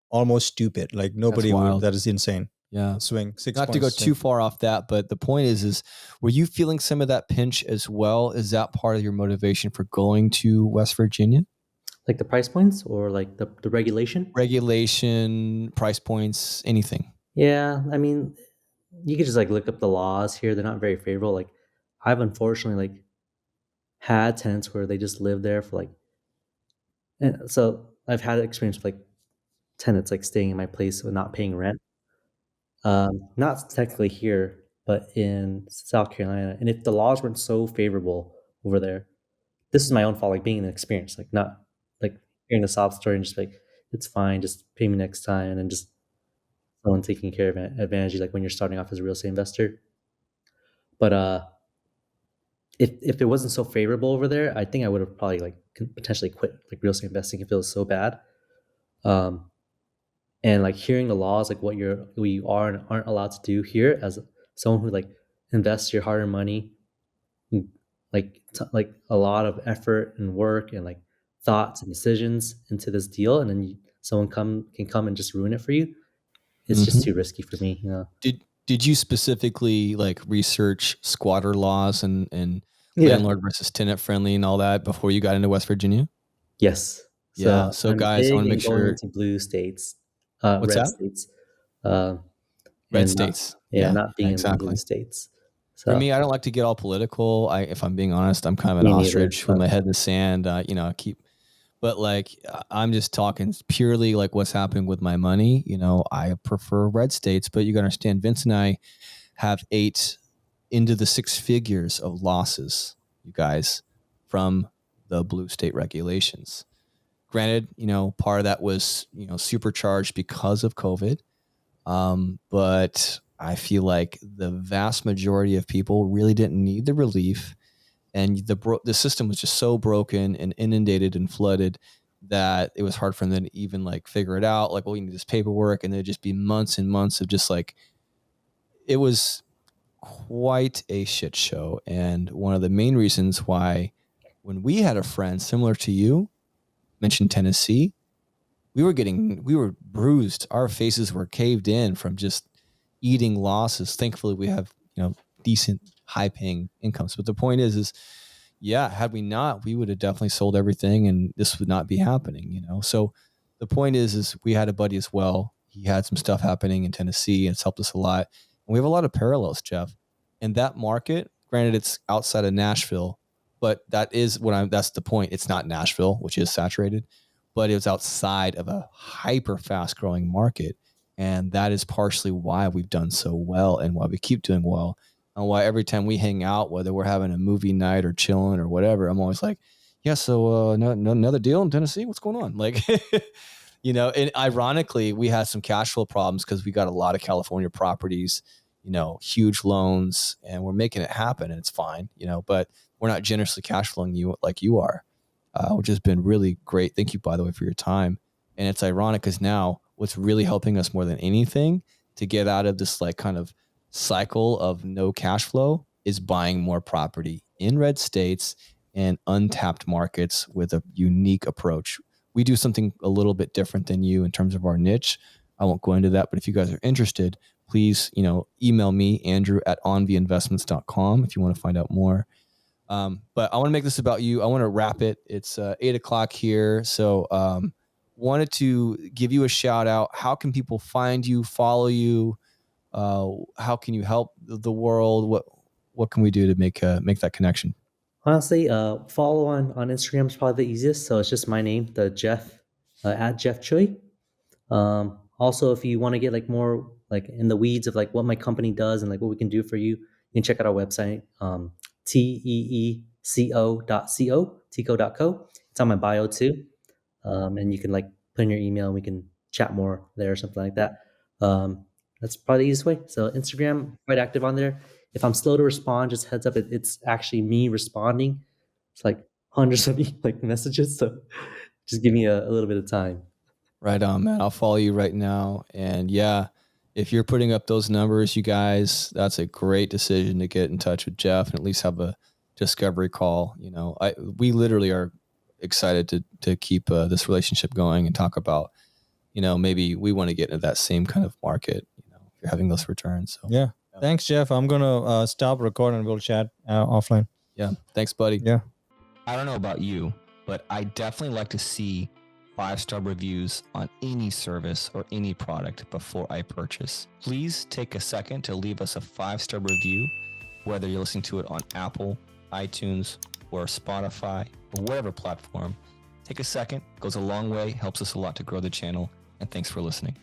almost stupid. Like nobody would. That is insane. Yeah. Swing 6 Not to go too far off that, but the point is were you feeling some of that pinch as well? Is that part of your motivation for going to West Virginia? Like the price points or like the regulation? Regulation, price points, anything. Yeah. I mean, you could just like look up the laws here. They're not very favorable. Like I've unfortunately like had tenants where they just live there for like, and so I've had experience with like tenants like staying in my place with not paying rent. Not technically here, but in South Carolina. And if the laws weren't so favorable over there, this is my own fault, like being an experience, like not like hearing the sob story and just like, it's fine, just pay me next time. And then just someone taking care of advantage of you, like when you're starting off as a real estate investor. But if it wasn't so favorable over there, I think I would have probably like potentially quit like real estate investing if it was so bad. And like hearing the laws, like what you are and aren't allowed to do here as someone who like invests your hard-earned money, like a lot of effort and work and like thoughts and decisions into this deal, and then someone can come and just ruin it for you. It's just too risky for me, you know. Did you specifically like research squatter laws and landlord versus tenant friendly and all that before you got into West Virginia? Yes. Yeah. So guys, I want to make sure into blue states, what's red that? states, red states. Not being in blue states. So, for me, I don't like to get all political. If I'm being honest, I'm kind of an ostrich with my head in the sand. You know, but like I'm just talking purely like what's happening with my money. You know, I prefer red states, but you got to understand, Vince and I have 8 into the 6 figures of losses, you guys, from the blue state regulations. Granted, part of that was, supercharged because of COVID. But I feel like the vast majority of people really didn't need the relief, and the system was just so broken and inundated and flooded that it was hard for them to even like figure it out. Like, well, we need this paperwork, and there'd just be months and months of just like, it was quite a shit show. And one of the main reasons why, when we had a friend similar to you mentioned Tennessee, we were bruised. Our faces were caved in from just eating losses. Thankfully, we have, decent, high paying incomes. But the point is yeah, had we not, we would have definitely sold everything and this would not be happening, So the point is we had a buddy as well. He had some stuff happening in Tennessee and it's helped us a lot. And we have a lot of parallels, Jeff. And that market, granted, it's outside of Nashville, but that's the point. It's not Nashville, which is saturated, but it was outside of a hyper fast growing market. And that is partially why we've done so well and why we keep doing well. And why every time we hang out, whether we're having a movie night or chilling or whatever, I'm always like, yeah, so another deal in Tennessee? What's going on? Like, and ironically, we had some cash flow problems because we got a lot of California properties, huge loans, and we're making it happen and it's fine, but we're not generously cash flowing you like you are, which has been really great. Thank you, by the way, for your time. And it's ironic because now what's really helping us more than anything to get out of this like kind of cycle of no cash flow is buying more property in red states and untapped markets with a unique approach. We do something a little bit different than you in terms of our niche. I won't go into that, but if you guys are interested, please, email me, andrew@onvinvestments.com if you want to find out more. But I want to make this about you. I want to wrap it. It's 8:00 here. So wanted to give you a shout out. How can people find you, follow you? How can you help the world? What can we do to make that connection? Honestly, follow on Instagram is probably the easiest. So it's just my name, the Jeff, at Jeff Chheuy. Also, if you want to get like more like in the weeds of like what my company does and like what we can do for you, you can check out our website, teeco.co. It's on my bio too. And you can like put in your email and we can chat more there or something like that. That's probably the easiest way. So Instagram, quite active on there. If I'm slow to respond, just heads up, it's actually me responding. It's like hundreds of like messages. So just give me a little bit of time. Right on, man. I'll follow you right now. And yeah, if you're putting up those numbers, you guys, that's a great decision to get in touch with Jeff and at least have a discovery call. We literally are excited to keep this relationship going and talk about, maybe we want to get into that same kind of market, if you're having those returns. So yeah. Thanks, Jeff. I'm going to stop recording and we'll chat offline. Yeah. Thanks, buddy. Yeah. I don't know about you, but I definitely like to see 5-star reviews on any service or any product before I purchase. Please take a second to leave us a 5-star review, whether you're listening to it on Apple, iTunes, or Spotify, or whatever platform. Take a second, goes a long way, helps us a lot to grow the channel, and thanks for listening.